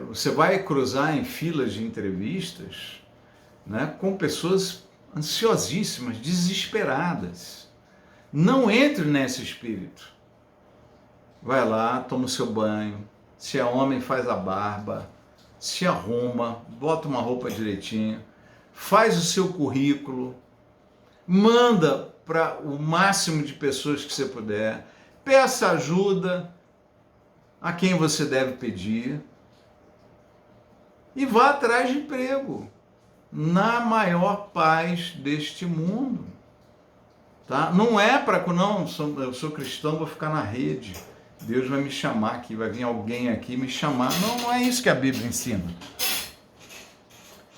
você vai cruzar em filas de entrevistas, né, com pessoas ansiosíssimas, desesperadas. Não entre nesse espírito. Vai lá, toma o seu banho, se é homem faz a barba, se arruma, bota uma roupa direitinho, faz o seu currículo, manda para o máximo de pessoas que você puder, peça ajuda a quem você deve pedir e vá atrás de emprego na maior paz deste mundo. Tá? Não é para... Não, eu sou cristão, vou ficar na rede. Deus vai me chamar aqui, vai vir alguém aqui me chamar. Não, não é isso que a Bíblia ensina.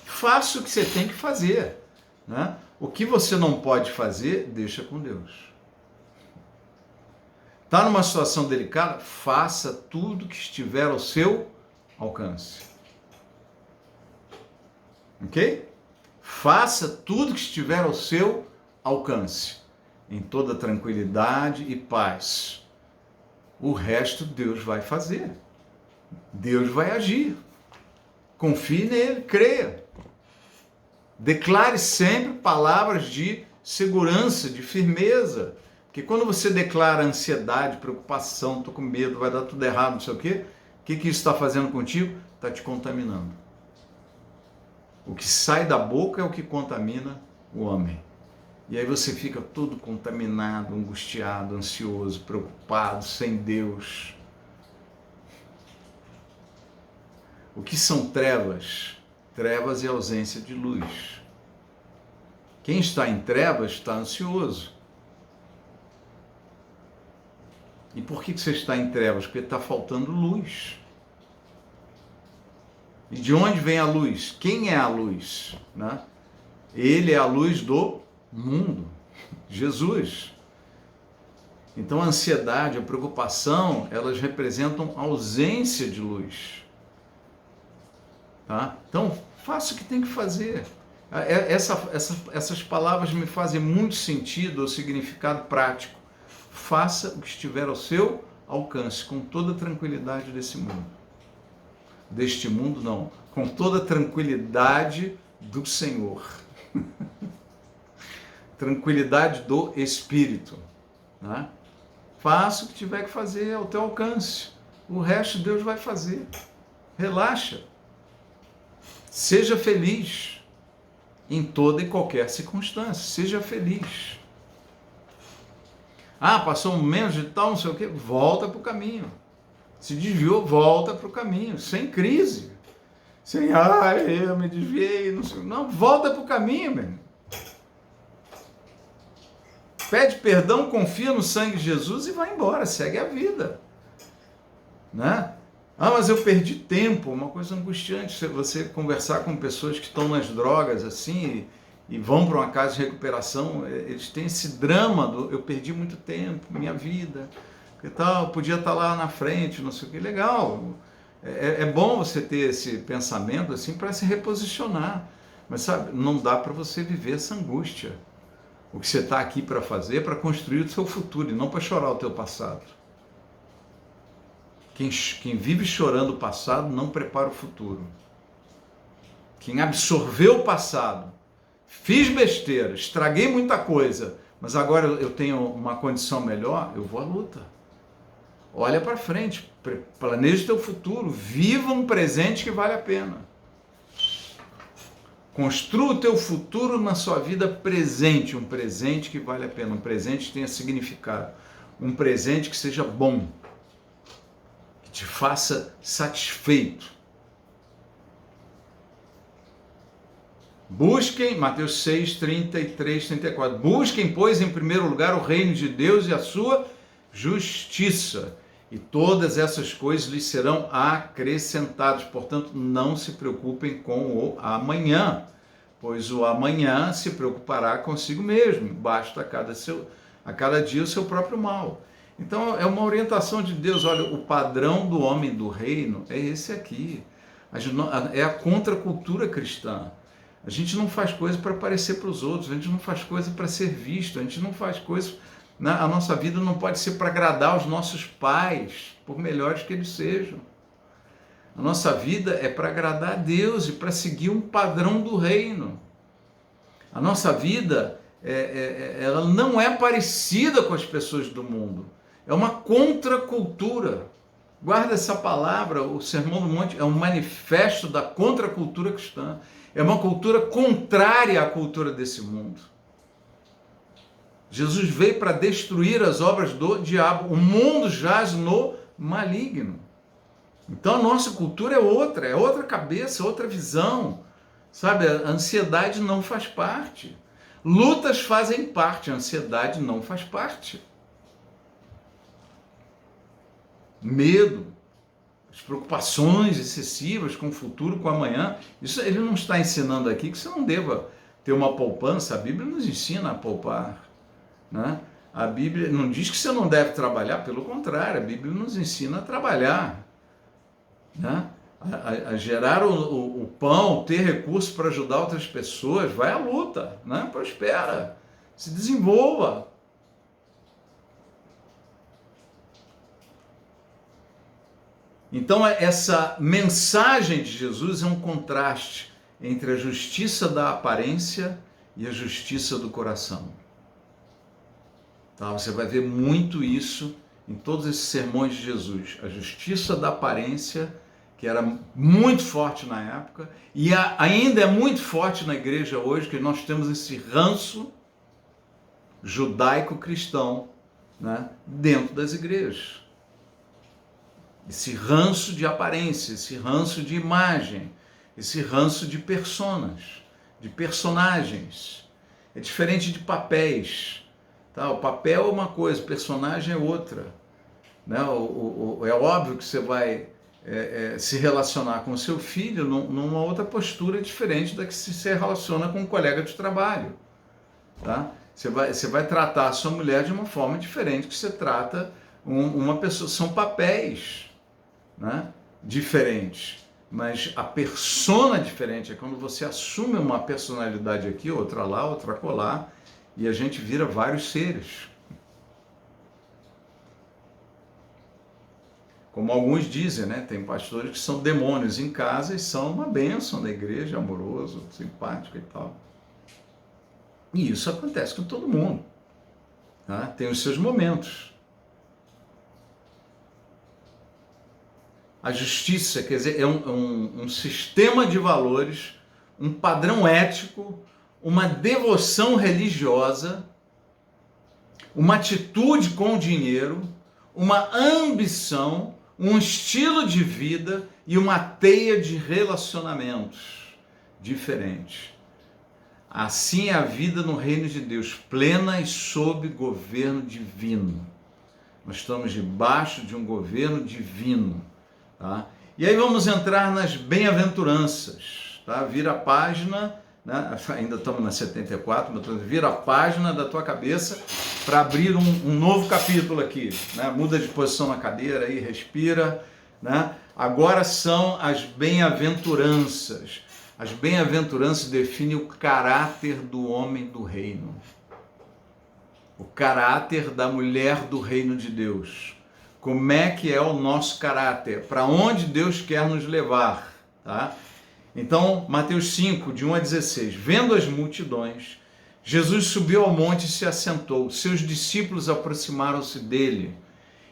Faça o que você tem que fazer. Né? O que você não pode fazer, deixa com Deus. Está numa situação delicada? Faça tudo que estiver ao seu alcance. Ok? Faça tudo que estiver ao seu alcance. Em toda tranquilidade e paz. O resto Deus vai fazer. Deus vai agir. Confie nele, creia. Declare sempre palavras de segurança, de firmeza. Porque quando você declara ansiedade, preocupação, estou com medo, vai dar tudo errado, não sei o quê, o que isso está fazendo contigo? Está te contaminando. O que sai da boca é o que contamina o homem. E aí você fica todo contaminado, angustiado, ansioso, preocupado, sem Deus. O que são trevas? Trevas é ausência de luz. Quem está em trevas está ansioso. E por que você está em trevas? Porque está faltando luz. E de onde vem a luz? Quem é a luz? Né? Ele é a luz do mundo, Jesus. Então a ansiedade, a preocupação, elas representam ausência de luz. tá? Então, faça o que tem que fazer. Essas palavras me fazem muito sentido, o significado prático. Faça o que estiver ao seu alcance, com toda a tranquilidade desse mundo. Deste mundo, não. Com toda a tranquilidade do Senhor. Tranquilidade do Espírito. Né? Faça o que tiver que fazer ao teu alcance. O resto Deus vai fazer. Relaxa. Seja feliz em toda e qualquer circunstância. Seja feliz. Ah, passou um menos de tal, não sei o quê. Volta para o caminho. Se desviou, volta para o caminho. Sem crise. Sem, eu me desviei, não sei. Não, volta para o caminho, meu irmão. Pede perdão, confia no sangue de Jesus e vai embora, segue a vida. Né? Ah, mas eu perdi tempo, uma coisa angustiante, você conversar com pessoas que estão nas drogas assim e vão para uma casa de recuperação, eles têm esse drama do eu perdi muito tempo, minha vida, que tal, podia estar lá na frente, não sei o que, legal. É bom você ter esse pensamento assim para se reposicionar, mas sabe, não dá para você viver essa angústia. O que você está aqui para fazer é para construir o seu futuro e não para chorar o teu passado. Quem vive chorando o passado não prepara o futuro. Quem absorveu o passado, fiz besteira, estraguei muita coisa, mas agora eu tenho uma condição melhor, eu vou à luta. Olha para frente, planeje o teu futuro, viva um presente que vale a pena. Construa o teu futuro na sua vida presente, um presente que vale a pena, um presente que tenha significado, um presente que seja bom, que te faça satisfeito. Busquem, Mateus 6, 33, 34, busquem, pois, em primeiro lugar o reino de Deus e a sua justiça, e todas essas coisas lhes serão acrescentadas. Portanto, não se preocupem com o amanhã, pois o amanhã se preocupará consigo mesmo. Basta a cada dia o seu próprio mal. Então, é uma orientação de Deus. Olha, o padrão do homem do reino é esse aqui. É a contracultura cristã. A gente não faz coisa para aparecer para os outros, a gente não faz coisa para ser visto, a gente não faz coisa... A nossa vida não pode ser para agradar os nossos pais, por melhores que eles sejam. A nossa vida é para agradar a Deus e para seguir um padrão do reino. A nossa vida, ela não é parecida com as pessoas do mundo. É uma contracultura. Guarda essa palavra, o Sermão do Monte é um manifesto da contracultura cristã. É uma cultura contrária à cultura desse mundo. Jesus veio para destruir as obras do diabo. O mundo jaz no maligno. Então a nossa cultura é outra cabeça, outra visão. Sabe, a ansiedade não faz parte. Lutas fazem parte, a ansiedade não faz parte. Medo, as preocupações excessivas com o futuro, com o amanhã. Isso ele não está ensinando aqui que você não deva ter uma poupança. A Bíblia nos ensina a poupar. Né? A Bíblia não diz que você não deve trabalhar, pelo contrário, a Bíblia nos ensina a trabalhar, né? a gerar o pão, ter recursos para ajudar outras pessoas. Vai à luta, né? Prospera, se desenvolva. Então essa mensagem de Jesus é um contraste entre a justiça da aparência e a justiça do coração. Tá? Você vai ver muito isso em todos esses sermões de Jesus. A justiça da aparência, que era muito forte na época, e ainda é muito forte na igreja hoje, que nós temos esse ranço judaico-cristão, né, dentro das igrejas. Esse ranço de aparência, esse ranço de imagem, esse ranço de personas, de personagens. É diferente de papéis. Tá, o papel é uma coisa, o personagem é outra. Né? É óbvio que você vai se relacionar com o seu filho numa outra postura diferente da que se relaciona com um colega de trabalho. Tá? Você vai tratar a sua mulher de uma forma diferente que você trata uma pessoa. São papéis, né, diferentes. mas a persona diferente é quando você assume uma personalidade aqui, outra lá, outra colar, e a gente vira vários seres. Como alguns dizem, né? Tem pastores que são demônios em casa e são uma bênção na igreja, amoroso, simpático e tal. E isso acontece com todo mundo. Tá? Tem os seus momentos. A justiça, quer dizer, é um sistema de valores, um padrão ético, uma devoção religiosa, uma atitude com o dinheiro, uma ambição, um estilo de vida e uma teia de relacionamentos diferentes. Assim é a vida no reino de Deus, plena e sob governo divino. Nós estamos debaixo de um governo divino. Tá? E aí vamos entrar nas bem-aventuranças. Tá? Vira a página, né? Ainda estamos na 74, mas vira a página da tua cabeça para abrir um novo capítulo aqui. Né? Muda de posição na cadeira aí, respira. Né? Agora são as bem-aventuranças. As bem-aventuranças definem o caráter do homem do reino. O caráter da mulher do reino de Deus. Como é que é o nosso caráter? Para onde Deus quer nos levar? Tá? Então, Mateus 5, de 1 a 16. Vendo as multidões, Jesus subiu ao monte e se assentou. Seus discípulos aproximaram-se dele.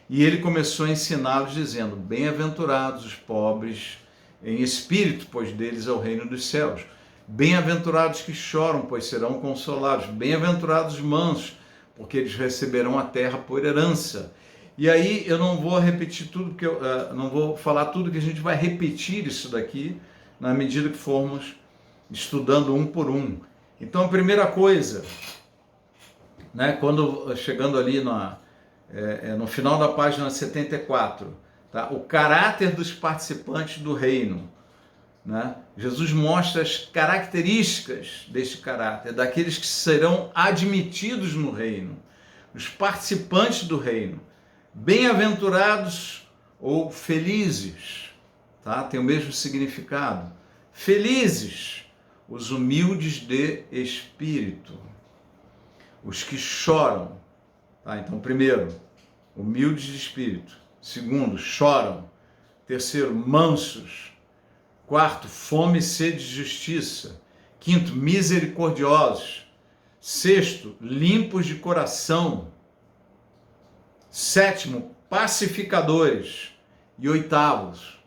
E ele começou a ensiná-los, dizendo: bem-aventurados os pobres em espírito, pois deles é o reino dos céus. Bem-aventurados que choram, pois serão consolados. Bem-aventurados os mansos, porque eles receberão a terra por herança. E aí eu não vou repetir tudo, porque não vou falar tudo, que a gente vai repetir isso daqui na medida que formos estudando um por um. Então a primeira coisa, né, quando chegando ali no final da página 74, tá, o caráter dos participantes do reino. Né? Jesus mostra as características deste caráter, daqueles que serão admitidos no reino, os participantes do reino. Bem-aventurados ou felizes, tá? Tem o mesmo significado. Felizes, os humildes de espírito, os que choram. Tá? Então, primeiro, humildes de espírito. Segundo, choram. Terceiro, mansos. Quarto, fome e sede de justiça. Quinto, misericordiosos. Sexto, limpos de coração. Sétimo, pacificadores. E oitavos,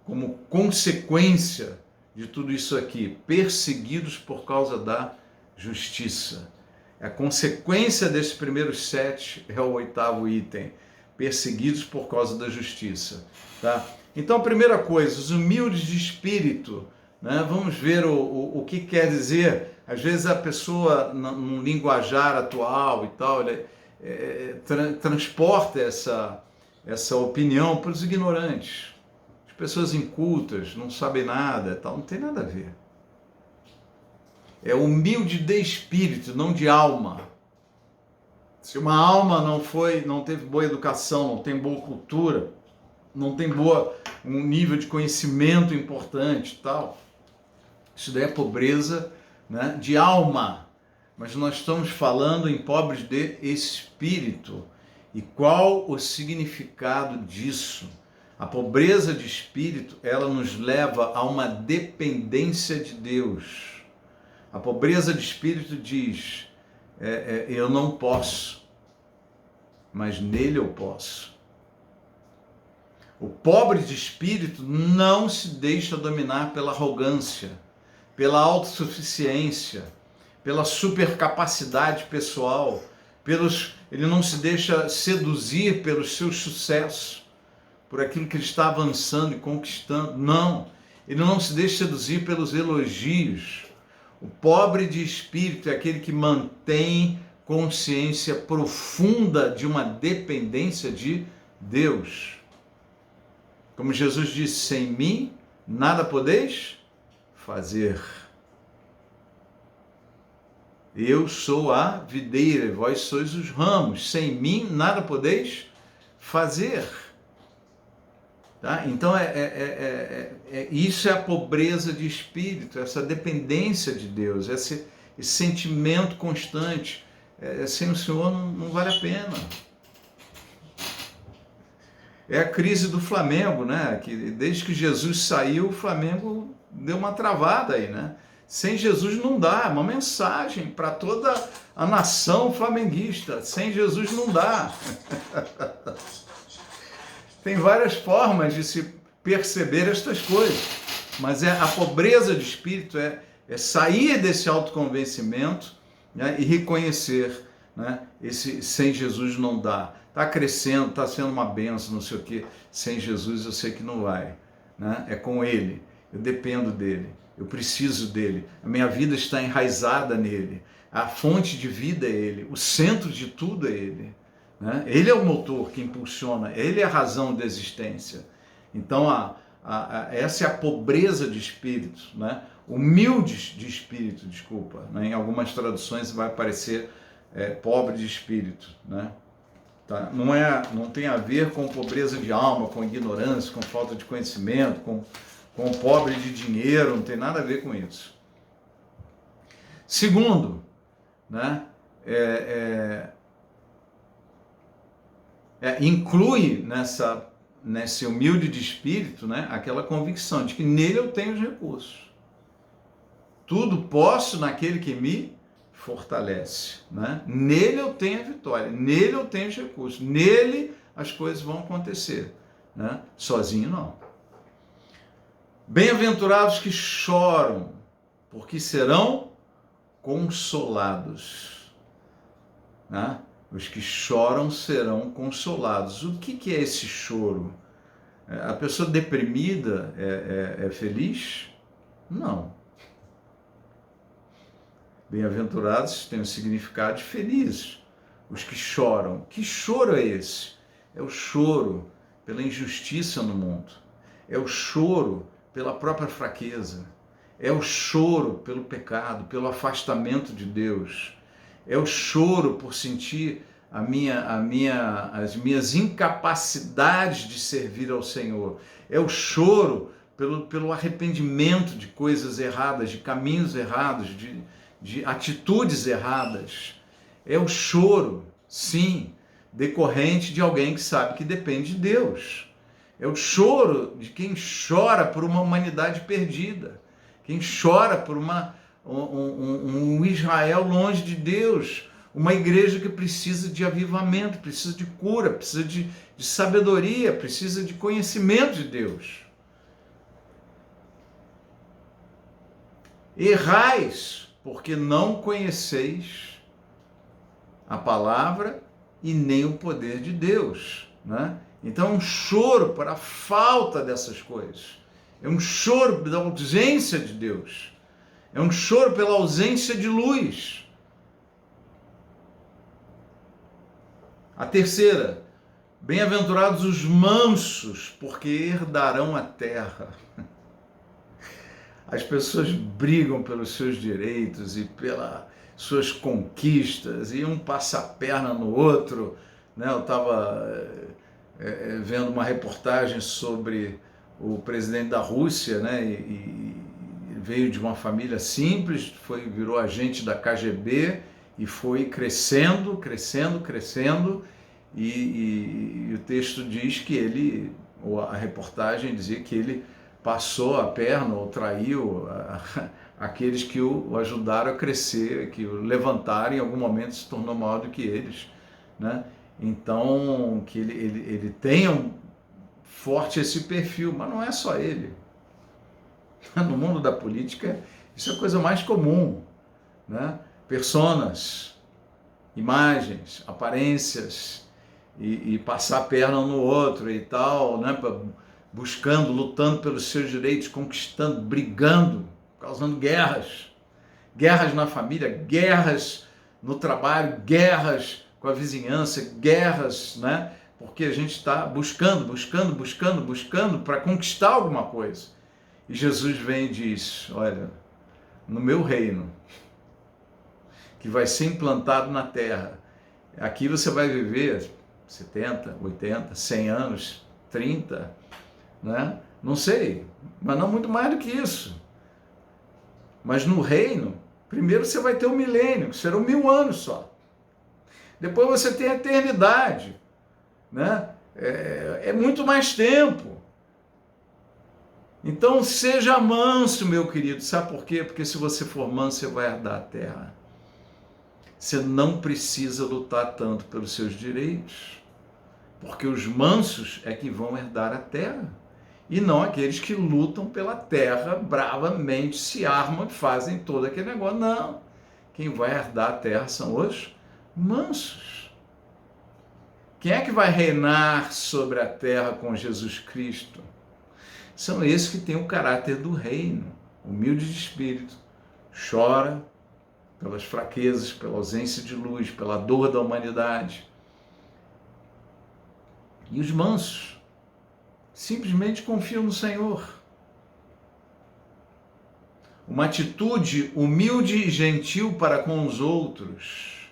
como consequência de tudo isso aqui, perseguidos por causa da justiça. A consequência desses primeiros 7 é o 8º item, perseguidos por causa da justiça. Tá? Então, a primeira coisa, os humildes de espírito, né? Vamos ver o que quer dizer. Às vezes a pessoa, num linguajar atual e tal, transporta essa opinião para os ignorantes. As pessoas incultas, não sabem nada, tal, não tem nada a ver. É humilde de espírito, não de alma. Se uma alma não teve boa educação, não tem boa cultura, não tem um nível de conhecimento importante, tal, isso daí é pobreza, né, de alma. Mas nós estamos falando em pobres de espírito. E qual o significado disso? A pobreza de espírito, ela nos leva a uma dependência de Deus. A pobreza de espírito diz, eu não posso, mas nele eu posso. O pobre de espírito não se deixa dominar pela arrogância, pela autossuficiência, pela supercapacidade pessoal, ele não se deixa seduzir pelos seus sucessos, por aquilo que ele está avançando e conquistando. Não, ele não se deixa seduzir pelos elogios. O pobre de espírito é aquele que mantém consciência profunda de uma dependência de Deus. Como Jesus disse, sem mim nada podeis fazer. Eu sou a videira, vós sois os ramos. Sem mim nada podeis fazer. Tá? Então, isso é a pobreza de espírito, essa dependência de Deus, esse sentimento constante. Sem o Senhor não vale a pena. É a crise do Flamengo, né? Que desde que Jesus saiu, o Flamengo deu uma travada aí, né? Sem Jesus não dá, é uma mensagem para toda a nação flamenguista. Sem Jesus não dá. Tem várias formas de se perceber estas coisas, mas a pobreza de espírito é sair desse autoconvencimento, né, e reconhecer, né, esse sem Jesus não dá. Está crescendo, está sendo uma benção, não sei o quê. Sem Jesus eu sei que não vai. Né? É com Ele, eu dependo dEle, eu preciso dEle, a minha vida está enraizada nele, a fonte de vida é Ele, o centro de tudo é Ele. Né? Ele é o motor que impulsiona, Ele é a razão da existência. Então, essa é a pobreza de espírito, né? Humildes de espírito, desculpa. Né? Em algumas traduções vai aparecer pobre de espírito. Né? Tá? Não tem a ver com pobreza de alma, com ignorância, com falta de conhecimento, com pobre de dinheiro, não tem nada a ver com isso. Segundo, né? Inclui nesse humilde de espírito, né, aquela convicção de que nele eu tenho os recursos. Tudo posso naquele que me fortalece. Né? Nele eu tenho a vitória, nele eu tenho os recursos, nele as coisas vão acontecer. Né? Sozinho não. Bem-aventurados que choram, porque serão consolados. Né? Os que choram serão consolados. O que é esse choro? A pessoa deprimida é feliz? Não. Bem-aventurados tem o significado de felizes. Os que choram. Que choro é esse? É o choro pela injustiça no mundo. É o choro pela própria fraqueza. É o choro pelo pecado, pelo afastamento de Deus. É o choro por sentir as minhas incapacidades de servir ao Senhor. É o choro pelo arrependimento de coisas erradas, de caminhos errados, de atitudes erradas. É o choro, sim, decorrente de alguém que sabe que depende de Deus. É o choro de quem chora por uma humanidade perdida, quem chora por um Israel longe de Deus, uma igreja que precisa de avivamento, precisa de cura, precisa de sabedoria, precisa de conhecimento de Deus. Errais, porque não conheceis a palavra e nem o poder de Deus. Né? Então é um choro para a falta dessas coisas. É um choro pela ausência de Deus. É um choro pela ausência de luz. A terceira, bem-aventurados os mansos, porque herdarão a terra. As pessoas brigam pelos seus direitos e pelas suas conquistas, e um passa a perna no outro. Né? Eu estava vendo uma reportagem sobre o presidente da Rússia, né? e veio de uma família simples, virou agente da KGB e foi crescendo, e o texto diz que ele, ou a reportagem dizia que ele passou a perna ou traiu aqueles que o ajudaram a crescer, que o levantaram, em algum momento se tornou maior do que eles. Né? Então, que ele tenha forte esse perfil, mas não é só ele. No mundo da política, isso é a coisa mais comum. Né? Personas, imagens, aparências, e passar a perna um no outro e tal, né? Buscando, lutando pelos seus direitos, conquistando, brigando, causando guerras na família, guerras no trabalho, guerras com a vizinhança, guerras, né? Porque a gente está buscando para conquistar alguma coisa. E Jesus vem e diz, olha, no meu reino, que vai ser implantado na terra, aqui você vai viver 70, 80, 100 anos, 30, né? Não sei, mas não muito mais do que isso. Mas no reino, primeiro você vai ter o milênio, que serão 1000 anos só. Depois você tem a eternidade, né? É muito mais tempo. Então seja manso, meu querido. Sabe por quê? Porque se você for manso, você vai herdar a terra. Você não precisa lutar tanto pelos seus direitos, porque os mansos é que vão herdar a terra, e não aqueles que lutam pela terra bravamente, se armam e fazem todo aquele negócio. Não. Quem vai herdar a terra são os mansos. Quem é que vai reinar sobre a terra com Jesus Cristo? São esses que têm o caráter do reino, humilde de espírito, chora pelas fraquezas, pela ausência de luz, pela dor da humanidade. E os mansos simplesmente confiam no Senhor. Uma atitude humilde e gentil para com os outros,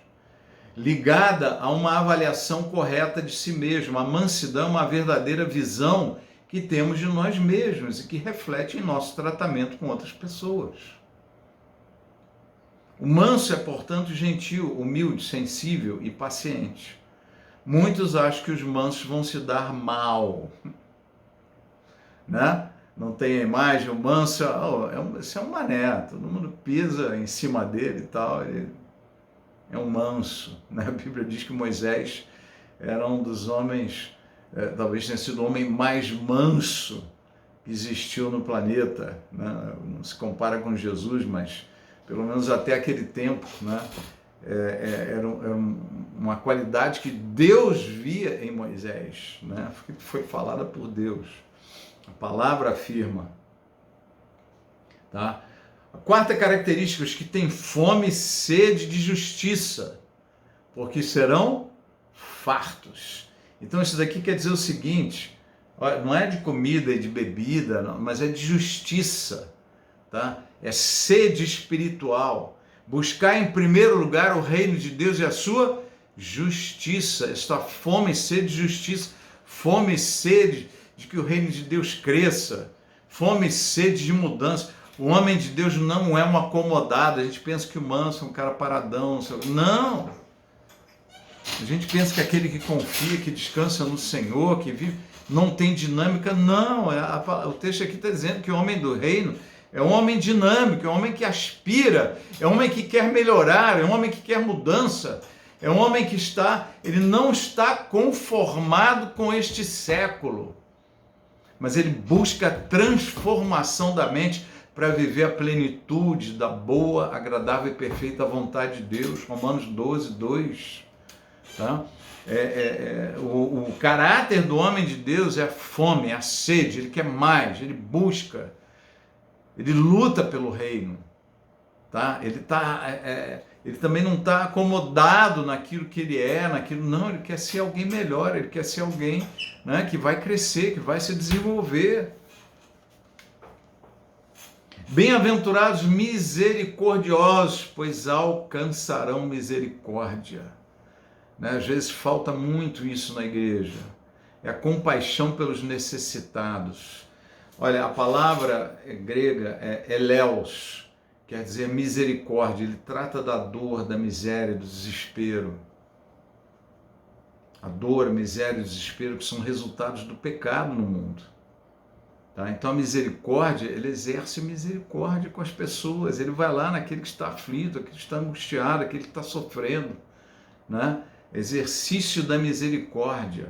ligada a uma avaliação correta de si mesmo. A mansidão é uma verdadeira visão que temos de nós mesmos e que reflete em nosso tratamento com outras pessoas. O manso é, portanto, gentil, humilde, sensível e paciente. Muitos acham que os mansos vão se dar mal, né? Não tem a imagem, o manso, esse é um mané, todo mundo pisa em cima dele e tal, ele é um manso, né? A Bíblia diz que Moisés era um dos homens, talvez tenha sido o homem mais manso que existiu no planeta, né? Não se compara com Jesus, mas pelo menos até aquele tempo, né? Era uma qualidade que Deus via em Moisés, né? Foi falada por Deus. A palavra afirma. Tá? A quarta característica, os que têm fome e sede de justiça, porque serão fartos. Então isso daqui quer dizer o seguinte, não é de comida e de bebida, não, mas é de justiça, tá? É sede espiritual. Buscar em primeiro lugar o reino de Deus e a sua justiça. Esta fome e sede de justiça, fome e sede de que o reino de Deus cresça, fome e sede de mudança. O homem de Deus não é um acomodado. A gente pensa que o manso é um cara paradão. Não! A gente pensa que aquele que confia, que descansa no Senhor, que vive, não tem dinâmica. Não! O texto aqui está dizendo que o homem do reino é um homem dinâmico, é um homem que aspira, é um homem que quer melhorar, é um homem que quer mudança, é um homem que ele não está conformado com este século, mas ele busca a transformação da mente para viver a plenitude da boa, agradável e perfeita vontade de Deus. Romanos 12, 2. Tá? O caráter do homem de Deus é a fome, é a sede, ele quer mais, ele busca. Ele luta pelo reino, tá? Ele também não está acomodado naquilo que ele é, não, ele quer ser alguém melhor, ele quer ser alguém, né, que vai crescer, que vai se desenvolver. Bem-aventurados misericordiosos, pois alcançarão misericórdia. Né? Às vezes falta muito isso na igreja, é a compaixão pelos necessitados. Olha, a palavra grega é eleos, quer dizer misericórdia. Ele trata da dor, da miséria, do desespero. A dor, a miséria e o desespero que são resultados do pecado no mundo. Tá? Então a misericórdia, ele exerce misericórdia com as pessoas. Ele vai lá naquele que está aflito, aquele que está angustiado, aquele que está sofrendo. Né? Exercício da misericórdia.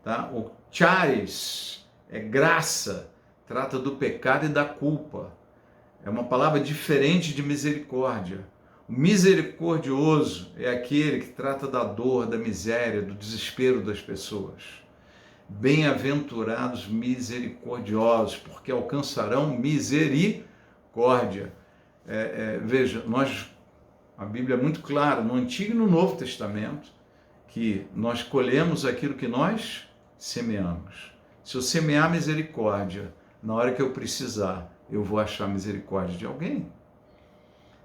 Tá? O charis é graça. Trata do pecado e da culpa. É uma palavra diferente de misericórdia. O misericordioso é aquele que trata da dor, da miséria, do desespero das pessoas. Bem-aventurados misericordiosos, porque alcançarão misericórdia. Veja, a Bíblia é muito clara, no Antigo e no Novo Testamento, que nós colhemos aquilo que nós semeamos. Se eu semear misericórdia, na hora que eu precisar, eu vou achar misericórdia de alguém.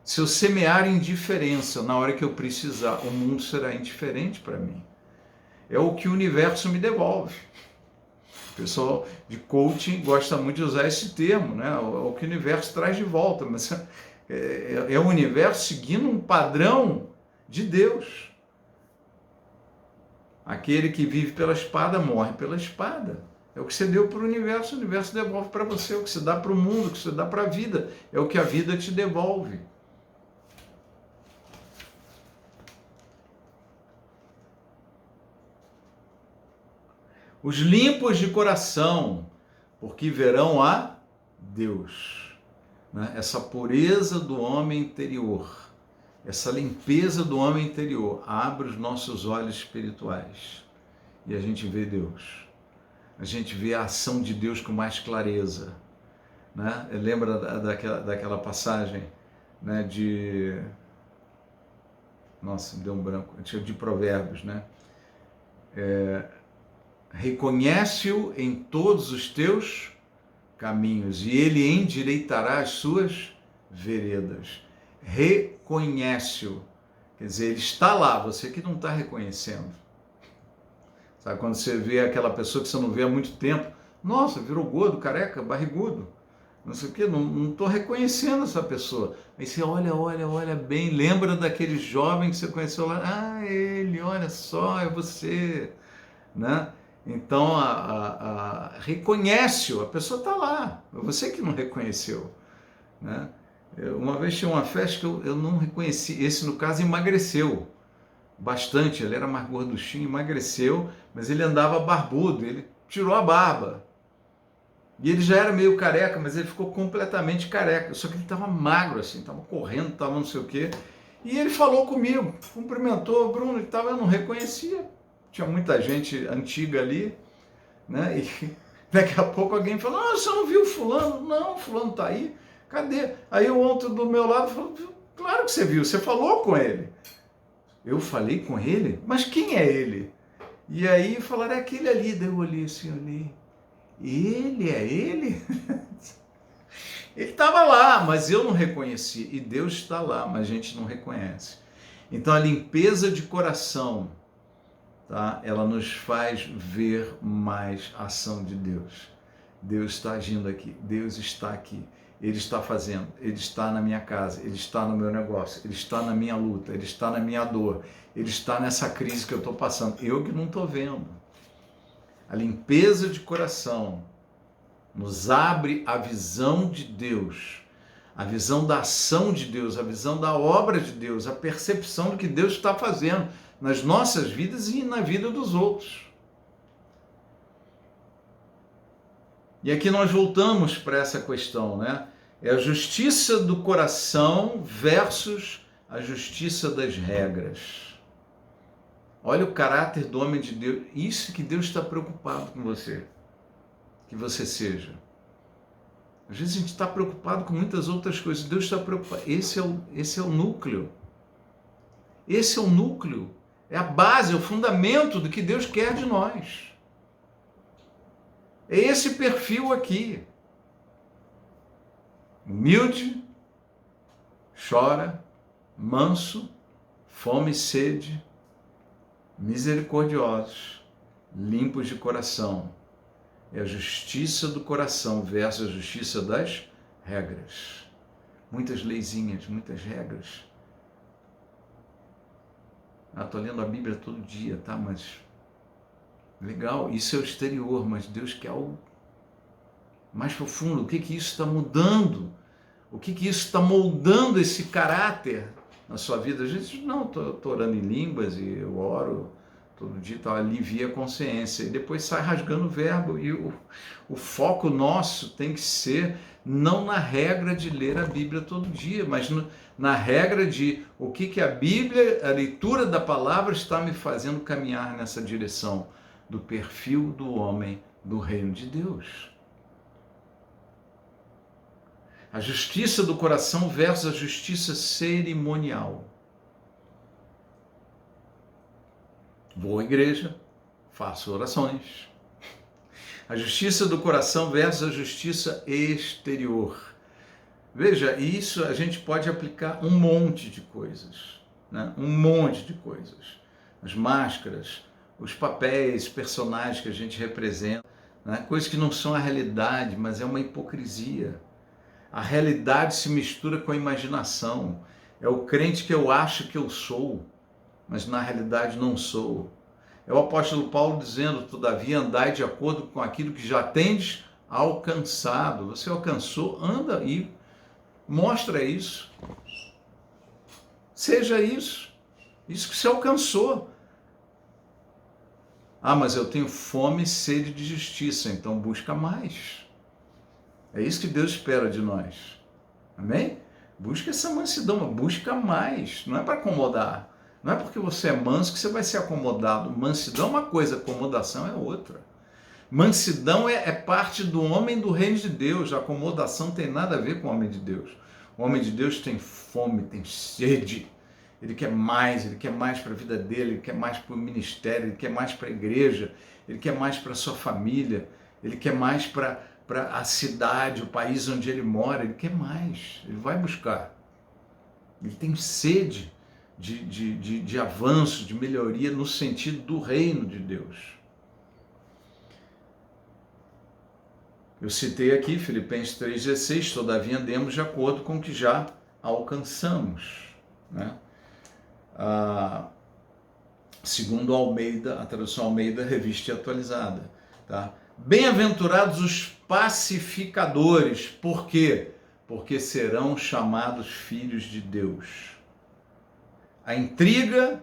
Se eu semear indiferença, na hora que eu precisar, o mundo será indiferente para mim. É o que o universo me devolve. O pessoal de coaching gosta muito de usar esse termo, né? O que o universo traz de volta, mas é o universo seguindo um padrão de Deus. Aquele que vive pela espada morre pela espada. É o que você deu para o universo devolve para você. O que você dá para o mundo, o que você dá para a vida, é o que a vida te devolve. Os limpos de coração, porque verão a Deus. Né? Essa pureza do homem interior, essa limpeza do homem interior, abre os nossos olhos espirituais e a gente vê Deus. A gente vê a ação de Deus com mais clareza. Né? Lembra daquela passagem, né, de... Nossa, deu um branco. De Provérbios, né? Reconhece-o em todos os teus caminhos, e ele endireitará as suas veredas. Reconhece-o, quer dizer, ele está lá, você que não está reconhecendo. Sabe, quando você vê aquela pessoa que você não vê há muito tempo, nossa, virou gordo, careca, barrigudo, não sei o que, não estou reconhecendo essa pessoa. Aí você olha bem, lembra daquele jovem que você conheceu lá, ele, olha só, é você, né? Então, reconhece-o, a pessoa está lá, é você que não reconheceu. Né? Uma vez tinha uma festa que eu não reconheci, esse no caso emagreceu bastante, ele era mais gorduchinho, emagreceu, mas ele andava barbudo, ele tirou a barba. E ele já era meio careca, mas ele ficou completamente careca, só que ele estava magro assim, estava correndo, estava não sei o quê. E ele falou comigo, cumprimentou, Bruno e tal, eu não reconhecia. Tinha muita gente antiga ali, né? E daqui a pouco alguém falou, você não viu fulano? Não, fulano tá aí. Cadê? Aí o outro do meu lado falou, claro que você viu, você falou com ele. Eu falei com ele? Mas quem é ele? E aí falaram, é aquele ali. Daí eu olhei assim, ele é ele? Ele estava lá, mas eu não reconheci. E Deus está lá, mas a gente não reconhece. Então a limpeza de coração, tá? Ela nos faz ver mais a ação de Deus. Deus está agindo aqui, Deus está aqui, Ele está fazendo, Ele está na minha casa, Ele está no meu negócio, Ele está na minha luta, Ele está na minha dor, Ele está nessa crise que eu estou passando, eu que não estou vendo. A limpeza de coração nos abre a visão de Deus, a visão da ação de Deus, a visão da obra de Deus, a percepção do que Deus está fazendo nas nossas vidas e na vida dos outros. E aqui nós voltamos para essa questão, né? É a justiça do coração versus a justiça das regras. Olha o caráter do homem de Deus. Isso que Deus está preocupado com você. Que você seja. Às vezes a gente está preocupado com muitas outras coisas. Deus está preocupado. Esse é o núcleo. Esse é o núcleo. É a base, é o fundamento do que Deus quer de nós. É esse perfil aqui. Humilde, chora, manso, fome e sede, misericordiosos, limpos de coração. É a justiça do coração versus a justiça das regras. Muitas leizinhas, muitas regras. Estou lendo a Bíblia todo dia, tá? Mas legal, isso é o exterior, mas Deus quer algo mais profundo. O que isso está mudando? O que isso está moldando esse caráter na sua vida? A gente, não, estou orando em línguas e eu oro todo dia, alivia a consciência. E depois sai rasgando o verbo. E o foco nosso tem que ser não na regra de ler a Bíblia todo dia, mas na regra de o que a Bíblia, a leitura da palavra está me fazendo caminhar nessa direção do perfil do homem do reino de Deus. A justiça do coração versus a justiça cerimonial. Vou à igreja, faço orações. A justiça do coração versus a justiça exterior. Veja, isso a gente pode aplicar um monte de coisas, né? Um monte de coisas. As máscaras, os papéis, personagens que a gente representa né? Coisas que não são a realidade, mas é uma hipocrisia. A realidade se mistura com a imaginação. É o crente que eu acho que eu sou, mas na realidade não sou. É o apóstolo Paulo dizendo, todavia andai de acordo com aquilo que já tendes alcançado. Você alcançou, anda e mostra isso. Seja isso que você alcançou. Ah, mas eu tenho fome e sede de justiça, então busca mais. É isso que Deus espera de nós. Amém? Busca essa mansidão, busca mais. Não é para acomodar. Não é porque você é manso que você vai ser acomodado. Mansidão é uma coisa, acomodação é outra. Mansidão é parte do homem do reino de Deus. A acomodação tem nada a ver com o homem de Deus. O homem de Deus tem fome, tem sede. Ele quer mais para a vida dele, ele quer mais para o ministério, ele quer mais para a igreja, ele quer mais para a sua família, ele quer mais para a cidade, o país onde ele mora, ele quer mais, ele vai buscar. Ele tem sede de avanço, de melhoria no sentido do reino de Deus. Eu citei aqui Filipenses 3,16, todavia andemos de acordo com o que já alcançamos, né? Segundo Almeida, a tradução Almeida, revista e atualizada, tá? Bem-aventurados os pacificadores, por quê? Porque serão chamados filhos de Deus. A intriga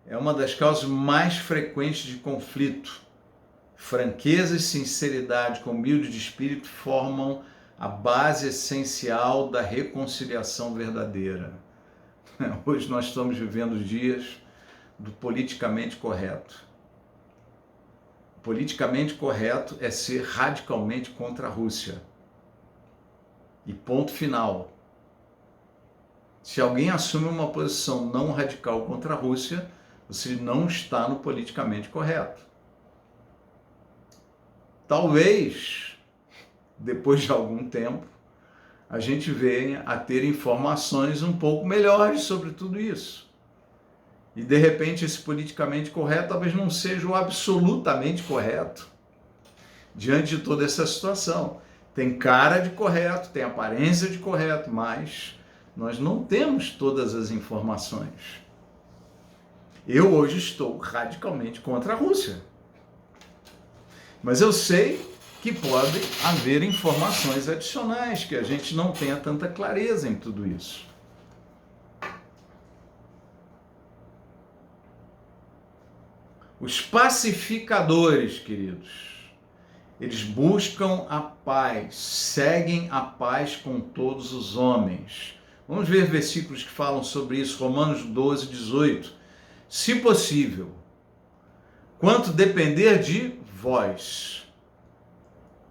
é uma das causas mais frequentes de conflito. Franqueza e sinceridade com humilde de espírito formam a base essencial da reconciliação verdadeira. Hoje nós estamos vivendo os dias do politicamente correto. O politicamente correto é ser radicalmente contra a Rússia. E ponto final. Se alguém assume uma posição não radical contra a Rússia, você não está no politicamente correto. Talvez, depois de algum tempo, a gente venha a ter informações um pouco melhores sobre tudo isso. E de repente esse politicamente correto talvez não seja o absolutamente correto diante de toda essa situação. Tem cara de correto, tem aparência de correto, mas nós não temos todas as informações. Eu hoje estou radicalmente contra a Rússia. Mas eu sei que pode haver informações adicionais, que a gente não tenha tanta clareza em tudo isso. Os pacificadores, queridos, eles buscam a paz, seguem a paz com todos os homens. Vamos ver versículos que falam sobre isso, Romanos 12, 18. Se possível, quanto depender de vós.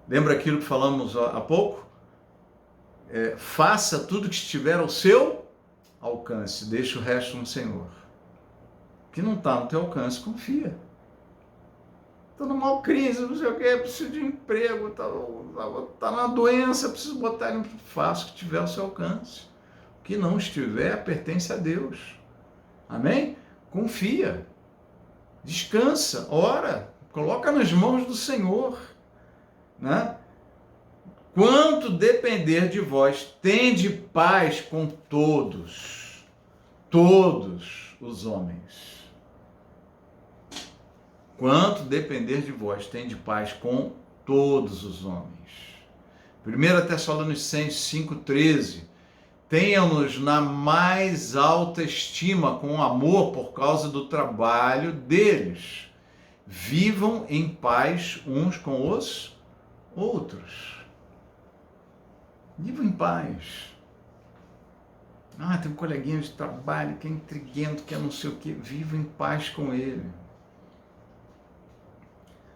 Lembra aquilo que falamos há pouco? Faça tudo que estiver ao seu alcance, deixa o resto no Senhor. O que não está no teu alcance, confia. Estou numa crise, não sei o que, preciso de emprego, está na doença, preciso botar ele, faça o que estiver ao seu alcance. O que não estiver, pertence a Deus. Amém? Confia, descansa, ora, coloca nas mãos do Senhor. Né? Quanto depender de vós, tende paz com todos os homens. Quanto depender de vós, tende paz com todos os homens. 1 Tessalonicenses 5,13. Tenham-nos na mais alta estima com amor por causa do trabalho deles. Vivam em paz uns com os outros. Vivam em paz. Tem um coleguinha de trabalho que é intriguento, que é não sei o que. Viva em paz com ele.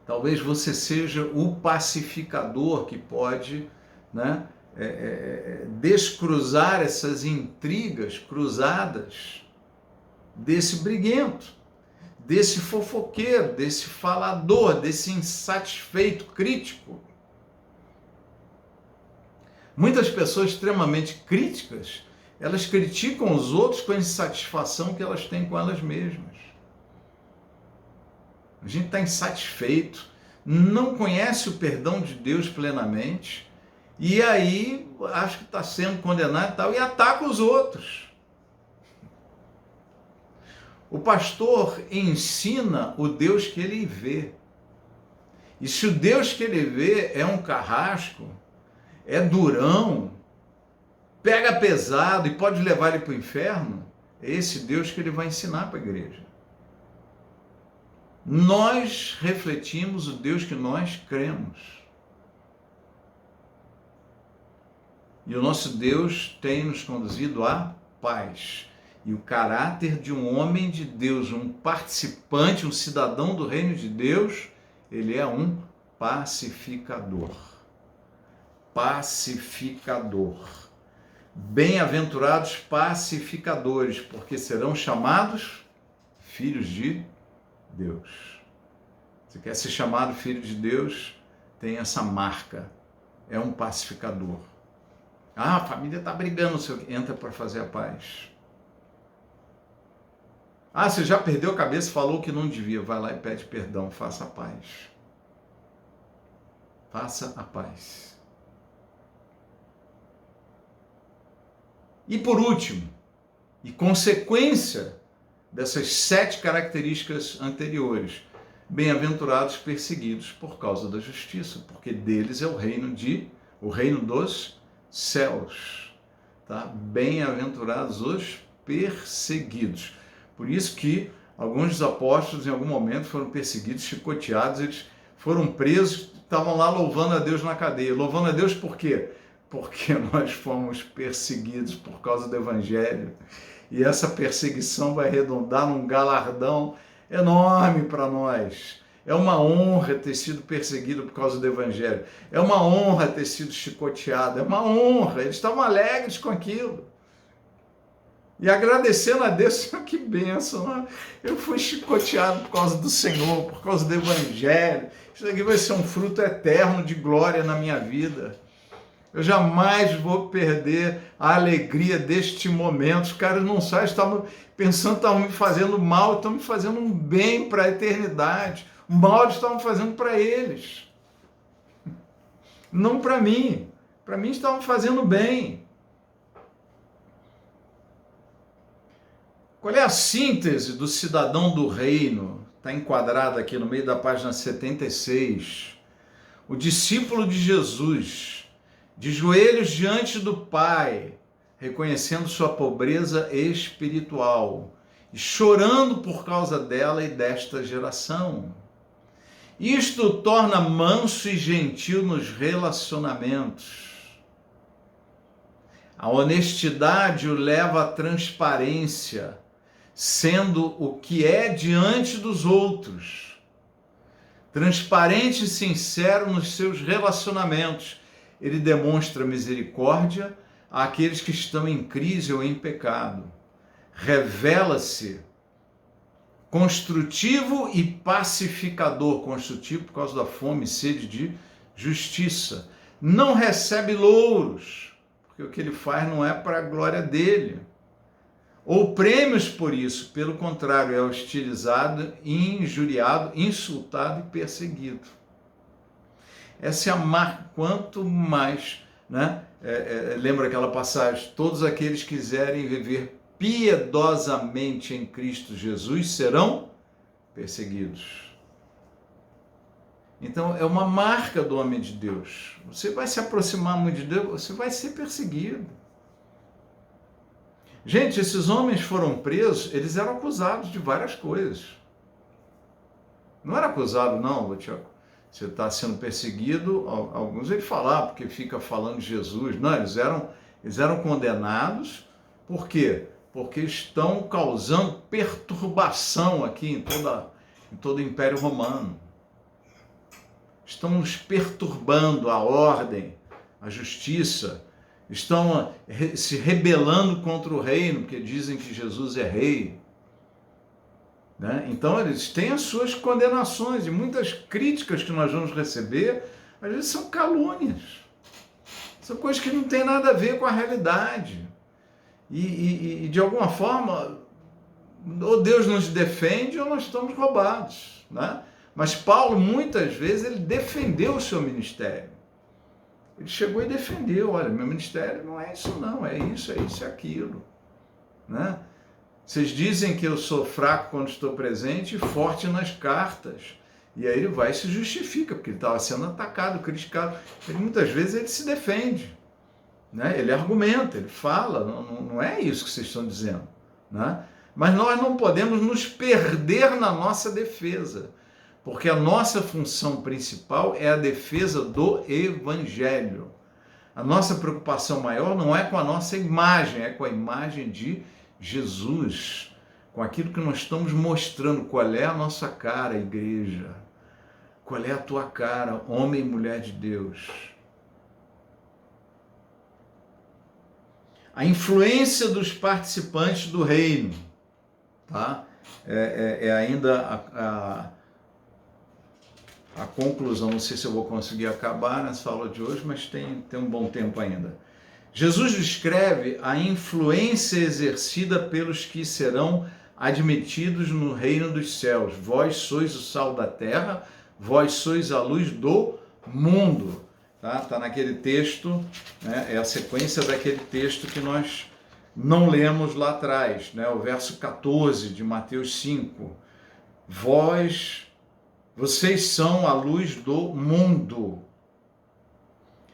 Talvez você seja o pacificador que pode, né, descruzar essas intrigas cruzadas desse briguento, desse fofoqueiro, desse falador, desse insatisfeito crítico. Muitas pessoas extremamente críticas, elas criticam os outros com a insatisfação que elas têm com elas mesmas. A gente está insatisfeito, não conhece o perdão de Deus plenamente, e aí acha que está sendo condenado e tal, e ataca os outros. O pastor ensina o Deus que ele vê. E se o Deus que ele vê é um carrasco, é durão, pega pesado e pode levar ele para o inferno, é esse Deus que ele vai ensinar para a igreja. Nós refletimos o Deus que nós cremos. E o nosso Deus tem nos conduzido à paz. E o caráter de um homem de Deus, um participante, um cidadão do reino de Deus, ele é um pacificador. Pacificador. Bem-aventurados pacificadores, porque serão chamados filhos de Deus. Você quer ser chamado filho de Deus? Tem essa marca. É um pacificador. Ah, a família está brigando, você entra para fazer a paz. Ah, você já perdeu a cabeça, falou que não devia. Vai lá e pede perdão, faça a paz. Faça a paz. E por último, e consequência dessas 7 características anteriores, bem-aventurados perseguidos por causa da justiça, porque deles é o reino dos céus. Tá? Bem-aventurados os perseguidos. Por isso que alguns dos apóstolos em algum momento foram perseguidos, chicoteados, eles foram presos, estavam lá louvando a Deus na cadeia. Louvando a Deus por quê? Porque nós fomos perseguidos por causa do Evangelho. E essa perseguição vai redundar num galardão enorme para nós. É uma honra ter sido perseguido por causa do Evangelho. É uma honra ter sido chicoteado. É uma honra. Eles estavam alegres com aquilo. E agradecendo a Deus, que bênção, né? Eu fui chicoteado por causa do Senhor, por causa do Evangelho. Isso aqui vai ser um fruto eterno de glória na minha vida. Eu jamais vou perder a alegria deste momento. Os caras não sabem, estavam pensando que estavam me fazendo mal, estão me fazendo um bem para a eternidade. O mal eles estavam fazendo para eles, não para mim. Para mim estavam fazendo bem. Qual é a síntese do cidadão do reino? Está enquadrada aqui no meio da página 76. O discípulo de Jesus, de joelhos diante do Pai, reconhecendo sua pobreza espiritual e chorando por causa dela e desta geração. Isto o torna manso e gentil nos relacionamentos. A honestidade o leva à transparência, sendo o que é diante dos outros. Transparente e sincero nos seus relacionamentos, ele demonstra misericórdia àqueles que estão em crise ou em pecado. Revela-se construtivo e pacificador. Construtivo por causa da fome e sede de justiça. Não recebe louros, porque o que ele faz não é para a glória dele. Ou prêmios por isso, pelo contrário, é hostilizado, injuriado, insultado e perseguido. Essa é a marca, quanto mais, né? Lembra aquela passagem? Todos aqueles que quiserem viver piedosamente em Cristo Jesus serão perseguidos. Então, é uma marca do homem de Deus. Você vai se aproximar muito de Deus, você vai ser perseguido. Gente, esses homens foram presos, eles eram acusados de várias coisas. Não era acusado, não, Tiago. Você está sendo perseguido, alguns ele falar, porque fica falando de Jesus. Não, eles eram condenados, por quê? Porque estão causando perturbação aqui em todo o Império Romano. Estão nos perturbando a ordem, a justiça, estão se rebelando contra o reino, porque dizem que Jesus é rei. Né? Então eles têm as suas condenações, e muitas críticas que nós vamos receber, às vezes são calúnias. São coisas que não têm nada a ver com a realidade. E de alguma forma, ou Deus nos defende ou nós estamos roubados. Né? Mas Paulo, muitas vezes, ele defendeu o seu ministério. Ele chegou e defendeu, olha, meu ministério não é isso não, é isso e aquilo. Né? Vocês dizem que eu sou fraco quando estou presente e forte nas cartas. E aí ele vai e se justifica, porque ele estava sendo atacado, criticado. Ele, muitas vezes ele se defende, né? Ele argumenta, ele fala, não é isso que vocês estão dizendo. Né? Mas nós não podemos nos perder na nossa defesa, porque a nossa função principal é a defesa do Evangelho. A nossa preocupação maior não é com a nossa imagem, é com a imagem de Jesus, com aquilo que nós estamos mostrando, qual é a nossa cara, igreja, qual é a tua cara, homem e mulher de Deus. A influência dos participantes do reino, tá? É ainda a conclusão, não sei se eu vou conseguir acabar nessa aula de hoje, mas tem um bom tempo ainda. Jesus descreve a influência exercida pelos que serão admitidos no reino dos céus. Vós sois o sal da terra, vós sois a luz do mundo. Tá naquele texto, né? É a sequência daquele texto que nós não lemos lá atrás, né? O verso 14 de Mateus 5. Vocês são a luz do mundo.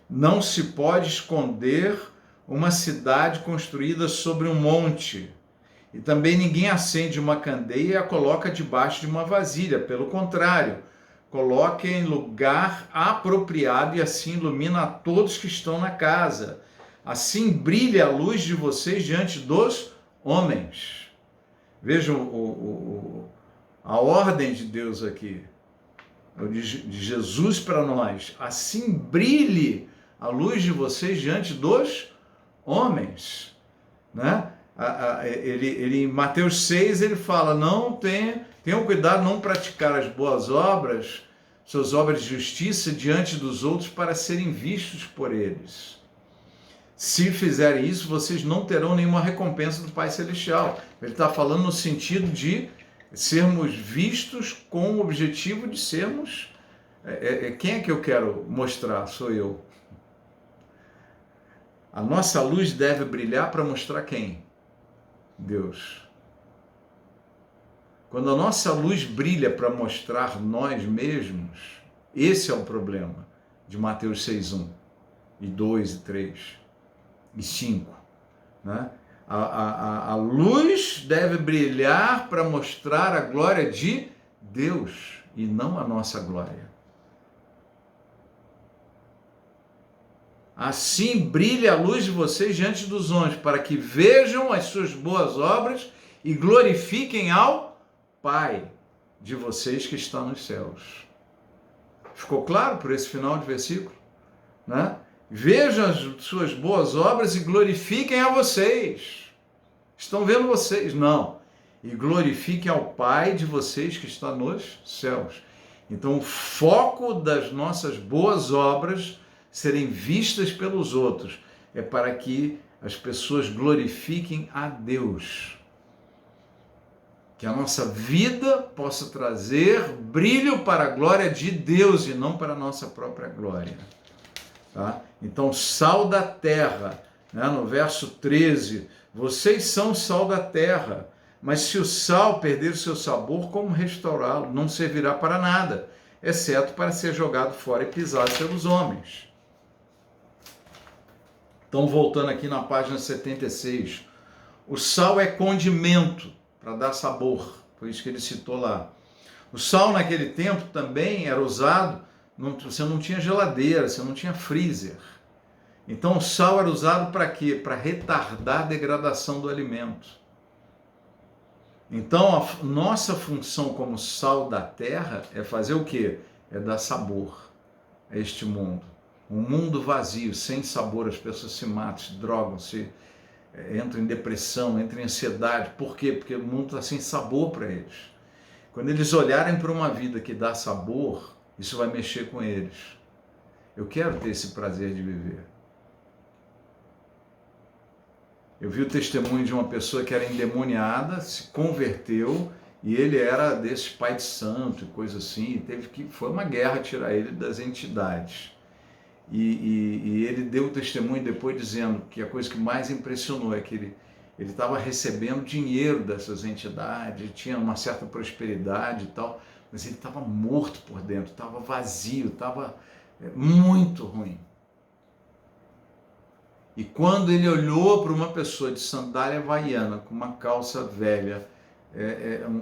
Não se pode esconder uma cidade construída sobre um monte. E também ninguém acende uma candeia e a coloca debaixo de uma vasilha. Pelo contrário, coloque em lugar apropriado e assim ilumina a todos que estão na casa. Assim brilha a luz de vocês diante dos homens. Vejam a ordem de Deus aqui, de Jesus para nós. Assim brilhe a luz de vocês diante dos homens, né? Em Mateus 6 ele fala, tenham cuidado não praticar as boas obras, suas obras de justiça diante dos outros para serem vistos por eles. Se fizerem isso, vocês não terão nenhuma recompensa do Pai Celestial. Ele está falando no sentido de sermos vistos com o objetivo de sermos... quem é que eu quero mostrar? Sou eu. A nossa luz deve brilhar para mostrar quem? Deus. Quando a nossa luz brilha para mostrar nós mesmos, esse é o problema de Mateus 6:1, e 2, e 3, e 5. Né? A luz deve brilhar para mostrar a glória de Deus e não a nossa glória. Assim brilha a luz de vocês diante dos homens, para que vejam as suas boas obras e glorifiquem ao Pai de vocês que está nos céus. Ficou claro por esse final de versículo? Né? Vejam as suas boas obras e glorifiquem a vocês. Estão vendo vocês? Não. E glorifiquem ao Pai de vocês que está nos céus. Então, o foco das nossas boas obras serem vistas pelos outros é para que as pessoas glorifiquem a Deus. Que a nossa vida possa trazer brilho para a glória de Deus e não para a nossa própria glória. Tá? Então, sal da terra, né? No verso 13, vocês são sal da terra, mas se o sal perder o seu sabor, como restaurá-lo? Não servirá para nada, exceto para ser jogado fora e pisado pelos homens. Então, voltando aqui na página 76, o sal é condimento para dar sabor, foi isso que ele citou lá. O sal naquele tempo também era usado, você não tinha geladeira, você não tinha freezer. Então, o sal era usado para quê? Para retardar a degradação do alimento. Então, a nossa função como sal da terra é fazer o quê? É dar sabor a este mundo. Um mundo vazio, sem sabor, as pessoas se matam, se drogam, entram em depressão, entram em ansiedade. Por quê? Porque o mundo está sem sabor para eles. Quando eles olharem para uma vida que dá sabor, isso vai mexer com eles. Eu quero ter esse prazer de viver. Eu vi o testemunho de uma pessoa que era endemoniada, se converteu E ele era desse pai de santo, coisa assim, foi uma guerra tirar ele das entidades. E ele deu testemunho depois dizendo que a coisa que mais impressionou é que ele estava recebendo dinheiro dessas entidades, tinha uma certa prosperidade e tal, mas ele estava morto por dentro, estava vazio, estava muito ruim. E quando ele olhou para uma pessoa de sandália havaiana, com uma calça velha,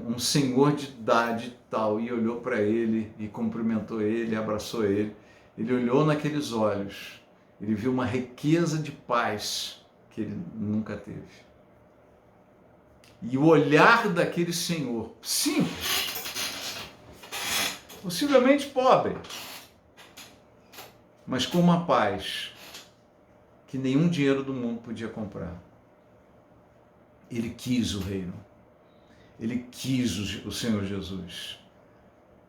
um senhor de idade e tal, e olhou para ele e cumprimentou ele, abraçou ele, ele olhou naqueles olhos, ele viu uma riqueza de paz que ele nunca teve. E o olhar daquele senhor, simples, possivelmente pobre, mas com uma paz que nenhum dinheiro do mundo podia comprar. Ele quis o reino. Ele quis o Senhor Jesus.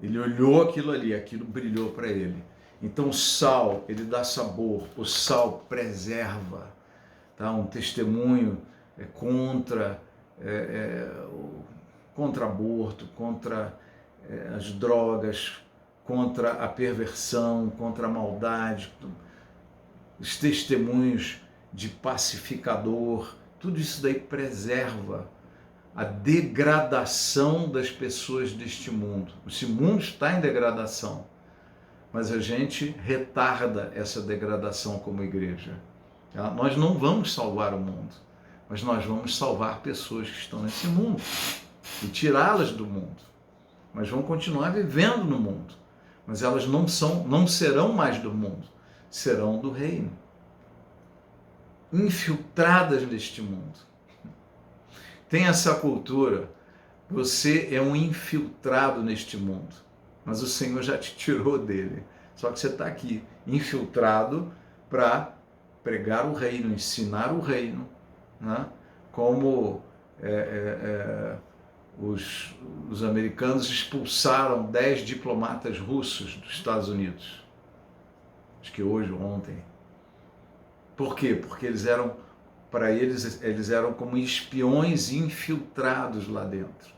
Ele olhou aquilo ali, aquilo brilhou para ele. Então o sal, ele dá sabor, o sal preserva, tá? Um testemunho contra aborto, contra as drogas, contra a perversão, contra a maldade, os testemunhos de pacificador, tudo isso daí preserva a degradação das pessoas deste mundo. Esse mundo está em degradação, mas a gente retarda essa degradação como igreja. Tá? Nós não vamos salvar o mundo, mas nós vamos salvar pessoas que estão nesse mundo e tirá-las do mundo. Mas vão continuar vivendo no mundo, mas elas não serão mais do mundo, serão do reino. Infiltradas neste mundo. Tem essa cultura, você é um infiltrado neste mundo, mas o Senhor já te tirou dele. Só que você está aqui, infiltrado para pregar o reino, ensinar o reino, né? Como os americanos expulsaram 10 diplomatas russos dos Estados Unidos. Acho que hoje ou ontem. Por quê? Porque para eles eram como espiões infiltrados lá dentro.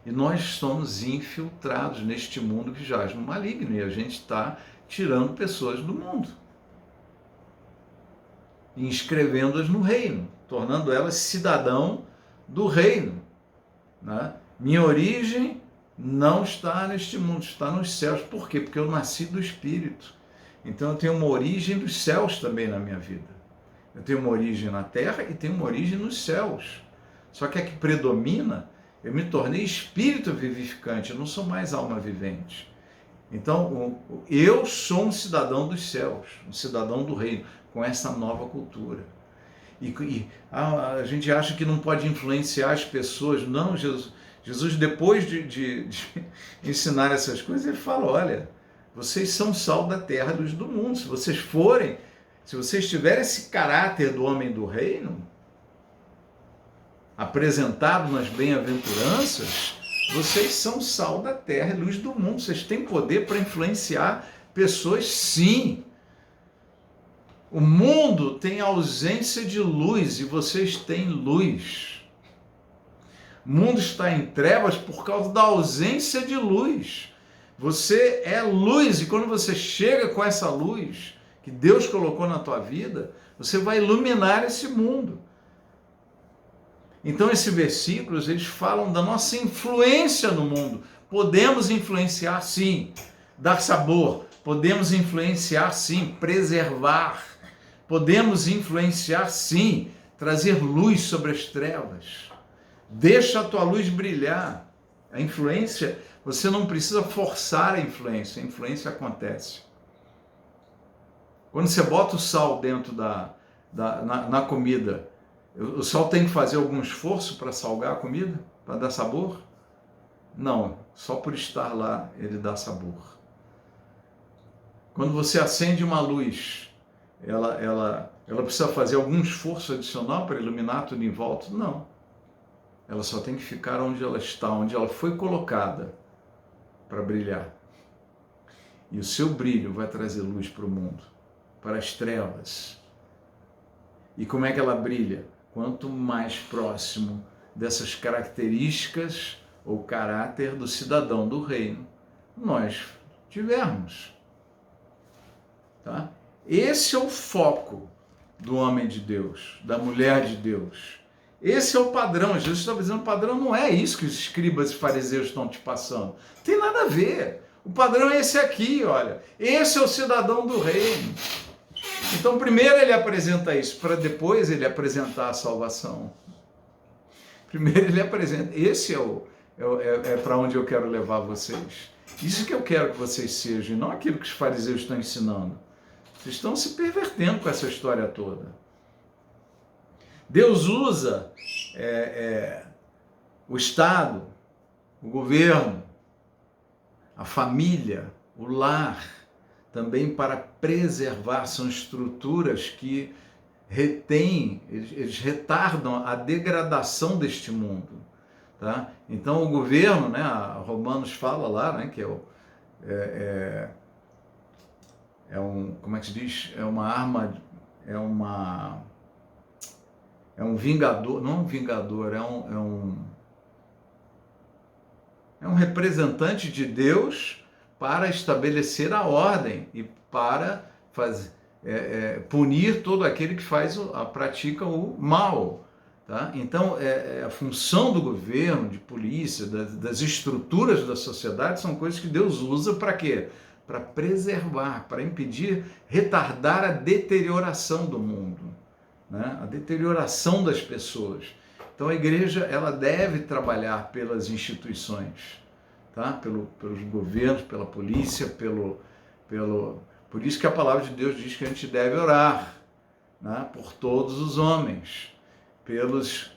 E nós somos infiltrados neste mundo que jaz no maligno, e a gente está tirando pessoas do mundo, inscrevendo-as no reino, tornando elas cidadão do reino, né? Minha origem não está neste mundo, está nos céus. Por quê? Porque eu nasci do Espírito. Então eu tenho uma origem dos céus também na minha vida. Eu tenho uma origem na terra e tenho uma origem nos céus. Só que a que predomina, eu me tornei espírito vivificante, eu não sou mais alma vivente. Então, eu sou um cidadão dos céus, um cidadão do reino, com essa nova cultura. E a gente acha que não pode influenciar as pessoas. Não, Jesus depois de ensinar essas coisas, ele fala, olha, vocês são sal da terra, luz do mundo. Se vocês tiverem esse caráter do homem do reino, apresentado nas bem-aventuranças, vocês são sal da terra e luz do mundo. Vocês têm poder para influenciar pessoas, sim. O mundo tem ausência de luz e vocês têm luz. O mundo está em trevas por causa da ausência de luz. Você é luz e quando você chega com essa luz que Deus colocou na tua vida, você vai iluminar esse mundo. Então esses versículos, eles falam da nossa influência no mundo. Podemos influenciar sim, dar sabor. Podemos influenciar sim, preservar. Podemos influenciar sim, trazer luz sobre as trevas. Deixa a tua luz brilhar. A influência, você não precisa forçar a influência acontece. Quando você bota o sal dentro na comida, o sal tem que fazer algum esforço para salgar a comida? Para dar sabor? Não, só por estar lá ele dá sabor. Quando você acende uma luz, ela precisa fazer algum esforço adicional para iluminar tudo em volta? Não. Ela só tem que ficar onde ela está, onde ela foi colocada para brilhar. E o seu brilho vai trazer luz para o mundo, para as trevas. E como é que ela brilha? Quanto mais próximo dessas características ou caráter do cidadão do reino nós tivermos. Tá? Esse é o foco do homem de Deus, da mulher de Deus. Esse é o padrão. Jesus está dizendo, o padrão não é isso que os escribas e fariseus estão te passando. Não tem nada a ver. O padrão é esse aqui, olha. Esse é o cidadão do reino. Então, primeiro ele apresenta isso, para depois ele apresentar a salvação. Primeiro ele apresenta. Esse é para onde eu quero levar vocês. Isso que eu quero que vocês sejam, e não aquilo que os fariseus estão ensinando. Vocês estão se pervertendo com essa história toda. Deus usa o Estado, o governo, a família, o lar, também para preservar. São estruturas que retêm, eles retardam a degradação deste mundo. Tá? Então o governo, né, a Romanos fala lá, né, que como é que se diz? É uma arma, é um vingador, não um vingador, é um representante de Deus para estabelecer a ordem e para punir todo aquele que pratica o mal. Tá? Então, a função do governo, de polícia, das estruturas da sociedade, são coisas que Deus usa para quê? Para preservar, para impedir, retardar a deterioração do mundo, né? A deterioração das pessoas. Então a igreja ela deve trabalhar pelas instituições, tá? Pelos governos, pela polícia, por isso que a palavra de Deus diz que a gente deve orar, né? Por todos os homens,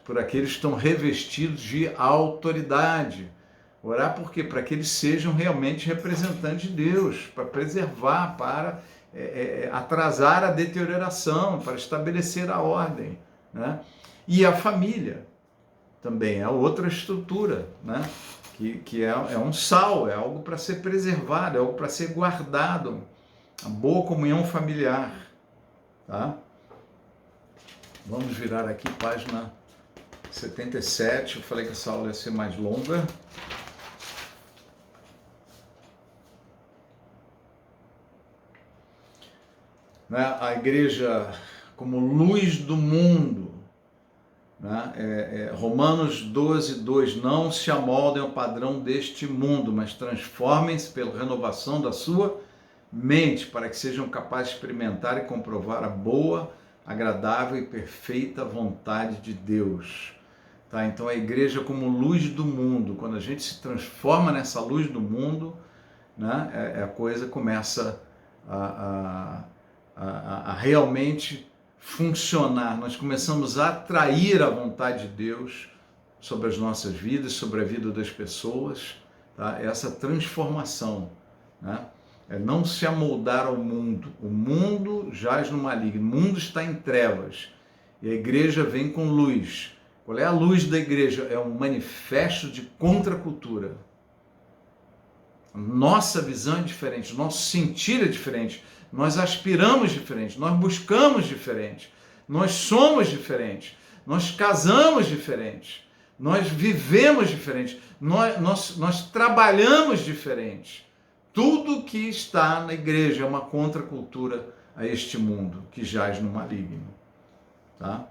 por aqueles que estão revestidos de autoridade. Orar por quê? Para que eles sejam realmente representantes de Deus, para preservar, para atrasar a deterioração, para estabelecer a ordem, né? E a família também é outra estrutura, né? que é um sal, é algo para ser preservado, é algo para ser guardado, a boa comunhão familiar. Tá? Vamos virar aqui página 77, eu falei que essa aula ia ser mais longa. Né? A igreja como luz do mundo, né? Romanos 12, 2, não se amoldem ao padrão deste mundo, mas transformem-se pela renovação da sua mente, para que sejam capazes de experimentar e comprovar a boa, agradável e perfeita vontade de Deus. Tá? Então a igreja como luz do mundo, quando a gente se transforma nessa luz do mundo, né? A coisa começa a realmente funcionar. Nós começamos a atrair a vontade de Deus sobre as nossas vidas, sobre a vida das pessoas, tá? Essa transformação, né? Não se amoldar ao mundo. O mundo jaz no maligno, o mundo está em trevas e a igreja vem com luz. Qual é a luz da igreja? É um manifesto de contracultura. Nossa visão é diferente, nosso sentir é diferente, nós aspiramos diferente, nós buscamos diferente, nós somos diferentes, nós casamos diferente, nós vivemos diferente, nós trabalhamos diferente. Tudo que está na igreja é uma contracultura a este mundo que jaz no maligno. Tá?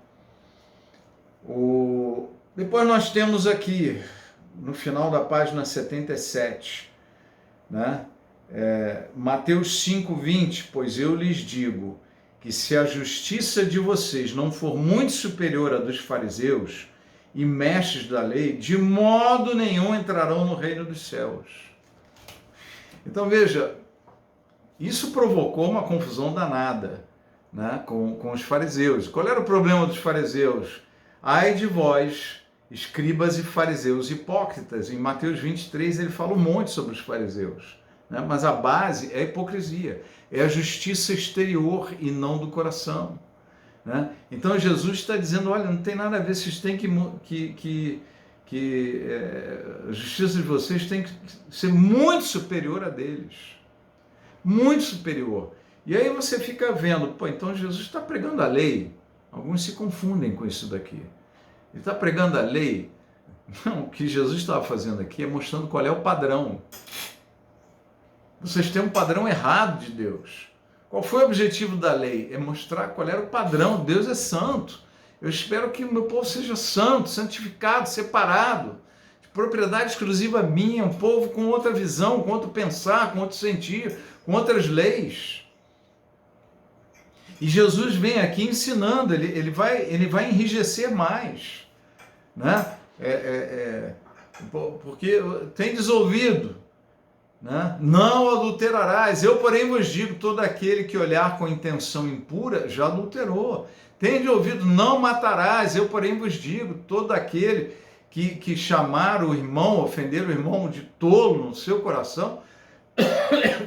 Depois nós temos aqui, no final da página 77, né? Mateus 5:20, pois eu lhes digo que se a justiça de vocês não for muito superior à dos fariseus e mestres da lei, de modo nenhum entrarão no reino dos céus. Então veja, isso provocou uma confusão danada, né, com os fariseus. Qual era o problema dos fariseus? Ai de vós, escribas e fariseus hipócritas. Em Mateus 23 ele fala um monte sobre os fariseus, né? Mas a base é a hipocrisia, é a justiça exterior e não do coração, né? Então Jesus está dizendo, olha, não tem nada a ver, vocês têm a justiça de vocês tem que ser muito superior a deles, muito superior. E aí você fica vendo, pô, então Jesus está pregando a lei. Alguns se confundem com isso daqui. Ele está pregando a lei, Não, o que Jesus estava fazendo aqui é mostrando qual é o padrão. Vocês têm um padrão errado de Deus. Qual foi o objetivo da lei? É mostrar qual era o padrão. Deus é santo. Eu espero que o meu povo seja santo, santificado, separado, de propriedade exclusiva minha, um povo com outra visão, com outro pensar, com outro sentir, com outras leis. E Jesus vem aqui ensinando, ele vai enrijecer mais, né? Porque tendes ouvido, né? Não adulterarás, eu porém vos digo, todo aquele que olhar com intenção impura já adulterou. Tende ouvido, não matarás, eu porém vos digo, todo aquele que chamar o irmão, ofender o irmão de tolo no seu coração,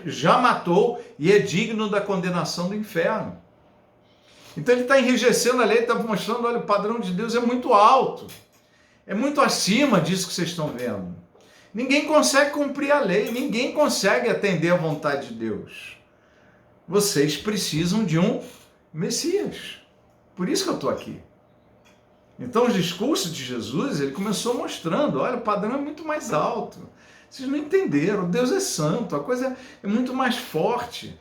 já matou e é digno da condenação do inferno. Então ele está enrijecendo a lei, está mostrando, olha, o padrão de Deus é muito alto, é muito acima disso que vocês estão vendo. Ninguém consegue cumprir a lei, ninguém consegue atender à vontade de Deus. Vocês precisam de um Messias. Por isso que eu estou aqui. Então, os discursos de Jesus, ele começou mostrando, olha, o padrão é muito mais alto. Vocês não entenderam, Deus é santo, a coisa é muito mais forte.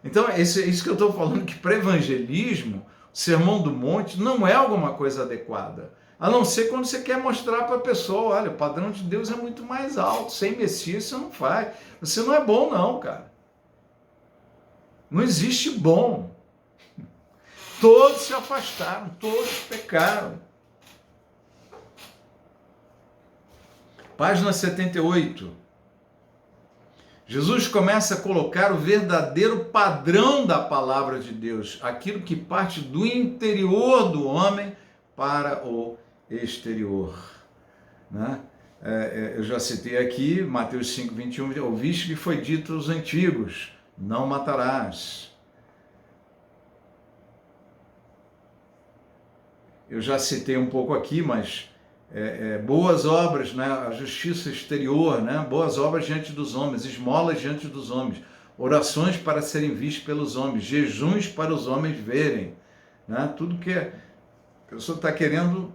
Então, é isso que eu estou falando, que para evangelismo, o Sermão do Monte não é alguma coisa adequada. A não ser quando você quer mostrar para a pessoa, olha, o padrão de Deus é muito mais alto, sem Messias você não faz. Você não é bom não, cara. Não existe bom. Todos se afastaram, todos pecaram. Página 78. Jesus começa a colocar o verdadeiro padrão da palavra de Deus, aquilo que parte do interior do homem para o exterior. Né? Eu já citei aqui, Mateus 5, 21, ouviste que foi dito aos antigos, não matarás. Eu já citei um pouco aqui, mas boas obras, né? A justiça exterior, né? Boas obras diante dos homens, esmolas diante dos homens, orações para serem vistas pelos homens, jejuns para os homens verem. Né? Tudo que a pessoa está querendo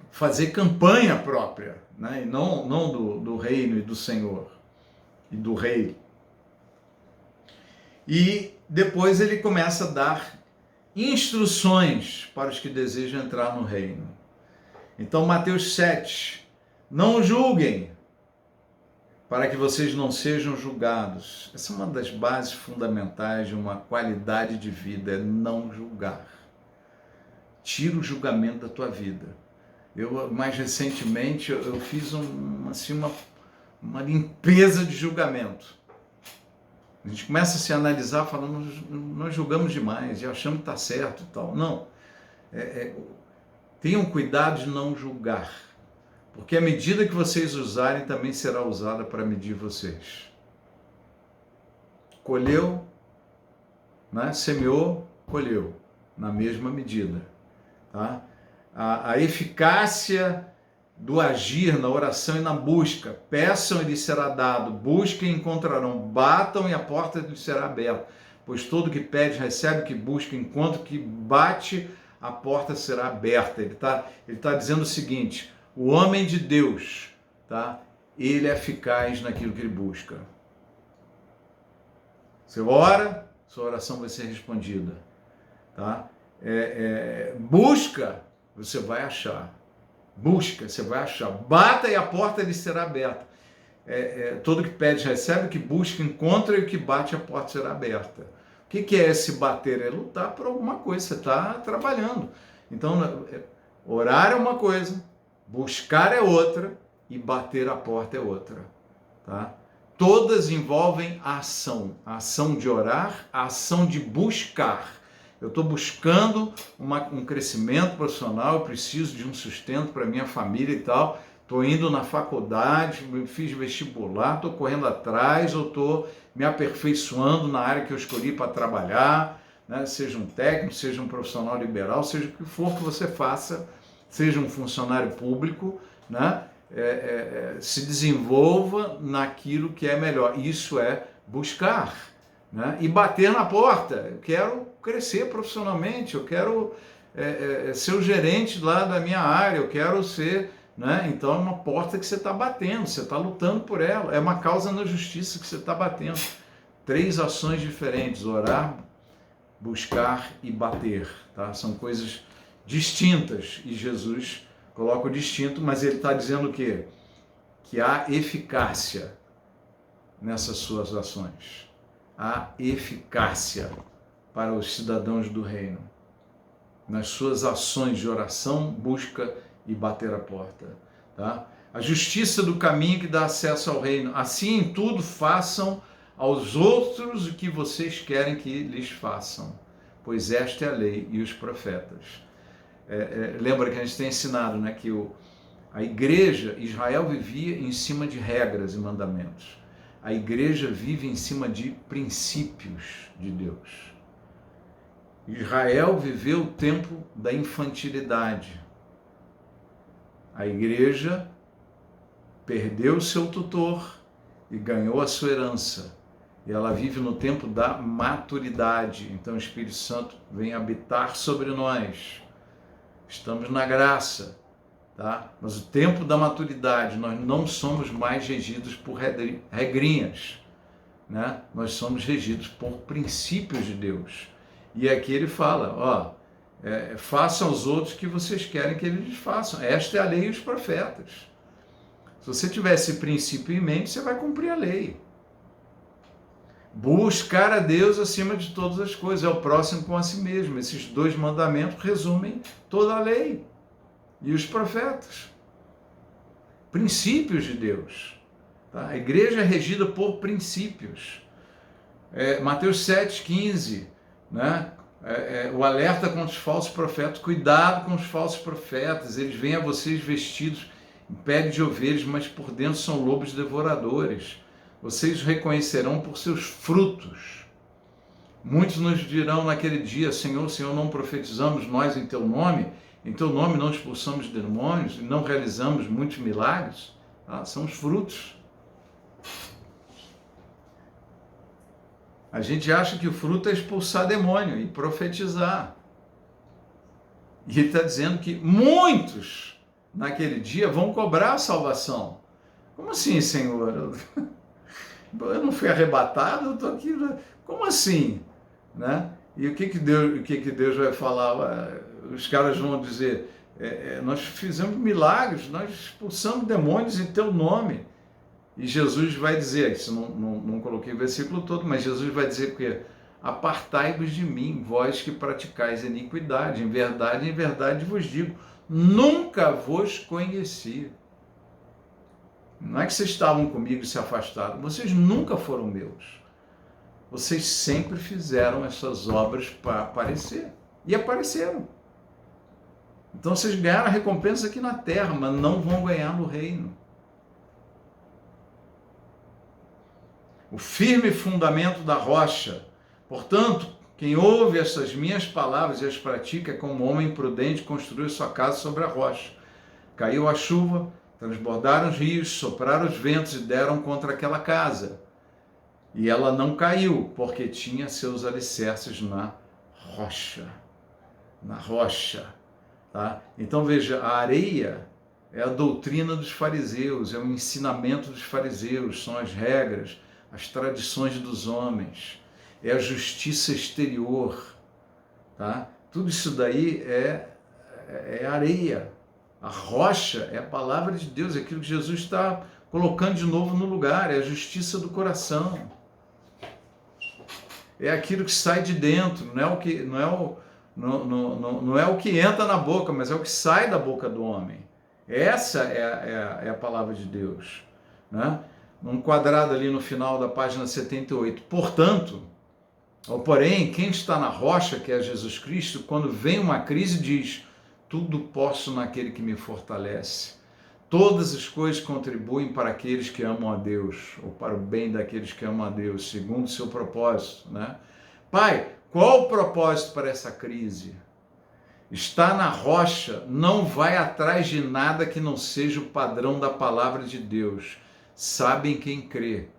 fazer campanha própria, né? E não do reino e do Senhor e do rei. E depois ele começa a dar instruções para os que desejam entrar no reino. Então, Mateus 7, não julguem, para que vocês não sejam julgados. Essa é uma das bases fundamentais de uma qualidade de vida, é não julgar. Tira o julgamento da tua vida. Eu, mais recentemente, eu fiz uma limpeza de julgamento. A gente começa a se analisar falando, nós julgamos demais e achamos que está certo e tal. Não. Tenham cuidado de não julgar, porque a medida que vocês usarem também será usada para medir vocês. Colheu, né? Semeou, colheu, na mesma medida. Tá? A eficácia do agir na oração e na busca. Peçam e lhes será dado, busquem e encontrarão, batam e a porta lhes será aberta. Pois todo que pede recebe, que busca, enquanto que bate, a porta será aberta. Ele tá dizendo o seguinte, o homem de Deus, tá? Ele é eficaz naquilo que ele busca. Você ora, sua oração vai ser respondida. Tá? Busca, você vai achar. Busca, você vai achar. Bata e a porta lhe será aberta. Todo que pede recebe, que busca encontra e o que bate a porta será aberta. O que é esse bater? É lutar por alguma coisa, você está trabalhando. Então, orar é uma coisa, buscar é outra e bater a porta é outra. Tá? Todas envolvem a ação de orar, a ação de buscar. Eu estou buscando um crescimento profissional, eu preciso de um sustento para minha família e tal. Estou indo na faculdade, fiz vestibular, estou correndo atrás, ou estou me aperfeiçoando na área que eu escolhi para trabalhar, né? Seja um técnico, seja um profissional liberal, seja o que for que você faça, seja um funcionário público, né? Se desenvolva naquilo que é melhor. Isso é buscar, né? E bater na porta. Eu quero crescer profissionalmente, eu quero ser o gerente lá da minha área, eu quero ser, né? Então é uma porta que você está batendo, você está lutando por ela, é uma causa na justiça que você está batendo. 3 ações diferentes: orar, buscar e bater, tá? São coisas distintas e Jesus coloca o distinto, mas ele está dizendo o quê? Que há eficácia nessas suas ações, há eficácia para os cidadãos do reino, nas suas ações de oração, busca e bater a porta, tá? A justiça do caminho que dá acesso ao reino. Assim em tudo façam aos outros o que vocês querem que lhes façam, pois esta é a lei e os profetas. Lembra que a gente tem ensinado, né, que a igreja, Israel vivia em cima de regras e mandamentos. A igreja vive em cima de princípios de Deus. Israel viveu o tempo da infantilidade. A igreja perdeu o seu tutor e ganhou a sua herança. E ela vive no tempo da maturidade. Então o Espírito Santo vem habitar sobre nós. Estamos na graça, tá? Mas o tempo da maturidade, nós não somos mais regidos por regrinhas, né? Nós somos regidos por princípios de Deus. E aqui ele fala, façam aos outros o que vocês querem que eles façam. Esta é a lei e os profetas. Se você tiver esse princípio em mente, você vai cumprir a lei. Buscar a Deus acima de todas as coisas, é o próximo com a si mesmo. Esses 2 mandamentos resumem toda a lei e os profetas. Princípios de Deus. Tá? A igreja é regida por princípios. Mateus 7,15, né? O alerta contra os falsos profetas. Cuidado com os falsos profetas, eles vêm a vocês vestidos em pele de ovelhas, mas por dentro são lobos devoradores. Vocês os reconhecerão por seus frutos. Muitos nos dirão naquele dia: Senhor, Senhor, não profetizamos nós em teu nome não expulsamos demônios, e não realizamos muitos milagres? São os frutos. A gente acha que o fruto é expulsar demônio e profetizar. E ele está dizendo que muitos naquele dia vão cobrar a salvação. Como assim, Senhor? Eu não fui arrebatado, eu estou aqui. Como assim? Né? E o que Deus vai falar? Os caras vão dizer, nós fizemos milagres, nós expulsamos demônios em teu nome. E Jesus vai dizer, isso não coloquei o versículo todo, mas Jesus vai dizer que apartai-vos de mim, vós que praticais iniquidade. Em verdade vos digo, nunca vos conheci. Não é que vocês estavam comigo e se afastaram, vocês nunca foram meus. Vocês sempre fizeram essas obras para aparecer. E apareceram. Então vocês ganharam a recompensa aqui na terra, mas não vão ganhar no reino. O firme fundamento da rocha. Portanto, quem ouve essas minhas palavras e as pratica é como um homem prudente construiu sua casa sobre a rocha. Caiu a chuva, transbordaram os rios, sopraram os ventos e deram contra aquela casa. E ela não caiu, porque tinha seus alicerces na rocha. Na rocha. Tá? Então veja, a areia é a doutrina dos fariseus, é o ensinamento dos fariseus, são as regras, as tradições dos homens, é a justiça exterior. Tá? Tudo isso daí é areia. A rocha é a palavra de Deus, é aquilo que Jesus está colocando de novo no lugar, é a justiça do coração. É aquilo que sai de dentro, não é o que entra na boca, mas é o que sai da boca do homem. Essa é a palavra de Deus. Né? Num quadrado ali no final da página 78. Porém, quem está na rocha, que é Jesus Cristo, quando vem uma crise diz, tudo posso naquele que me fortalece. Todas as coisas contribuem para aqueles que amam a Deus, ou para o bem daqueles que amam a Deus, segundo o seu propósito. Né? Pai, qual o propósito para essa crise? Está na rocha, não vai atrás de nada que não seja o padrão da palavra de Deus. Sabe em quem crê.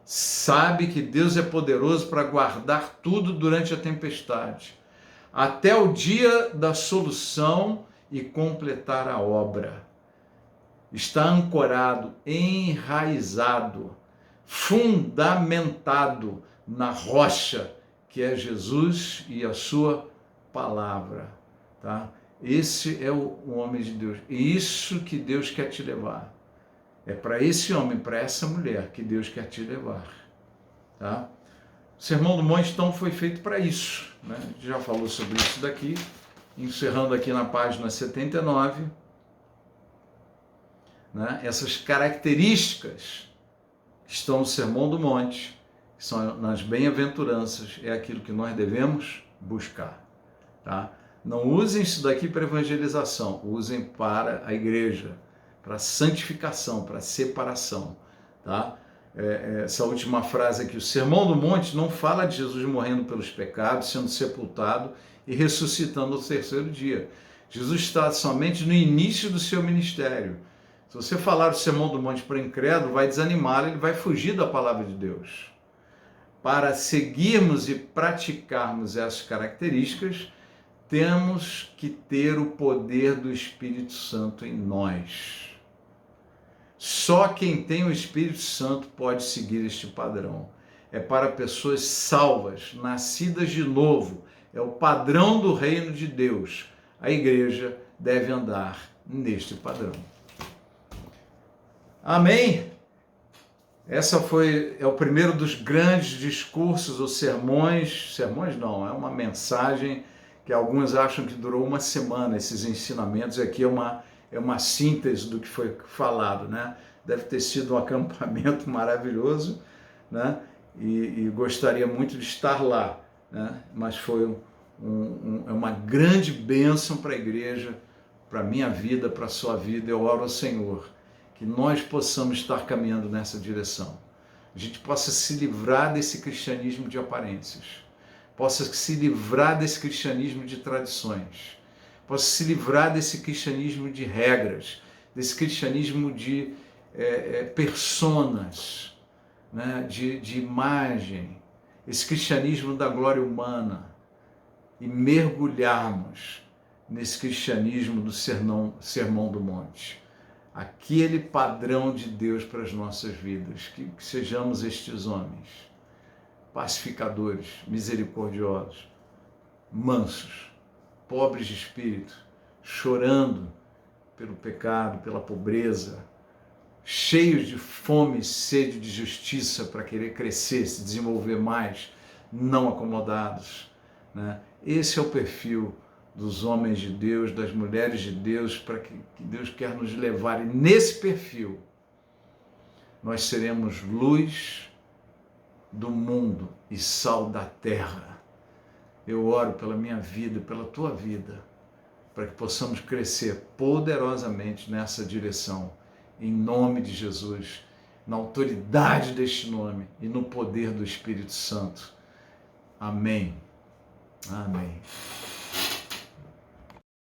Sabe que Deus é poderoso para guardar tudo durante a tempestade. até o dia da solução e completar a obra. Está ancorado, enraizado, fundamentado na rocha, que é Jesus e a sua palavra, tá? Esse é o homem de Deus. E isso que Deus quer te levar. É para esse homem, para essa mulher que Deus quer te levar, tá? O Sermão do Monte, então, foi feito para isso, né? A gente já falou sobre isso daqui, encerrando aqui na página 79, né? Essas características que estão no Sermão do Monte, que são nas bem-aventuranças, é aquilo que nós devemos buscar, tá? Não usem isso daqui para evangelização, usem para a igreja, para santificação, para separação, tá? Essa última frase aqui, o Sermão do Monte não fala de Jesus morrendo pelos pecados, sendo sepultado e ressuscitando no terceiro dia. Jesus está somente no início do seu ministério. Se você falar o Sermão do Monte para o incrédulo, vai desanimá-lo, ele vai fugir da palavra de Deus. Para seguirmos e praticarmos essas características, temos que ter o poder do Espírito Santo em nós. Só quem tem o Espírito Santo pode seguir este padrão. É para pessoas salvas, nascidas de novo. É o padrão do reino de Deus. A igreja deve andar neste padrão. Amém? É o primeiro dos grandes discursos ou sermões. Sermões não, é uma mensagem que alguns acham que durou uma semana, esses ensinamentos. Aqui é uma síntese do que foi falado, né? Deve ter sido um acampamento maravilhoso, né? E gostaria muito de estar lá, né? Mas foi uma grande bênção para a igreja, para a minha vida, para a sua vida. Eu oro ao Senhor que nós possamos estar caminhando nessa direção. A gente possa se livrar desse cristianismo de aparências, possa se livrar desse cristianismo de tradições, possa se livrar desse cristianismo de regras, desse cristianismo de personas, né? de imagem, esse cristianismo da glória humana, e mergulharmos nesse cristianismo do Sermão do Monte. Aquele padrão de Deus para as nossas vidas, que sejamos estes homens, pacificadores, misericordiosos, mansos, pobres de espírito, chorando pelo pecado, pela pobreza, cheios de fome e sede de justiça para querer crescer, se desenvolver mais, não acomodados, né? Esse é o perfil dos homens de Deus, das mulheres de Deus, para que Deus quer nos levar. E nesse perfil, nós seremos luz do mundo e sal da terra. Eu oro pela minha vida, pela tua vida, para que possamos crescer poderosamente nessa direção, em nome de Jesus, na autoridade deste nome e no poder do Espírito Santo. Amém. Amém.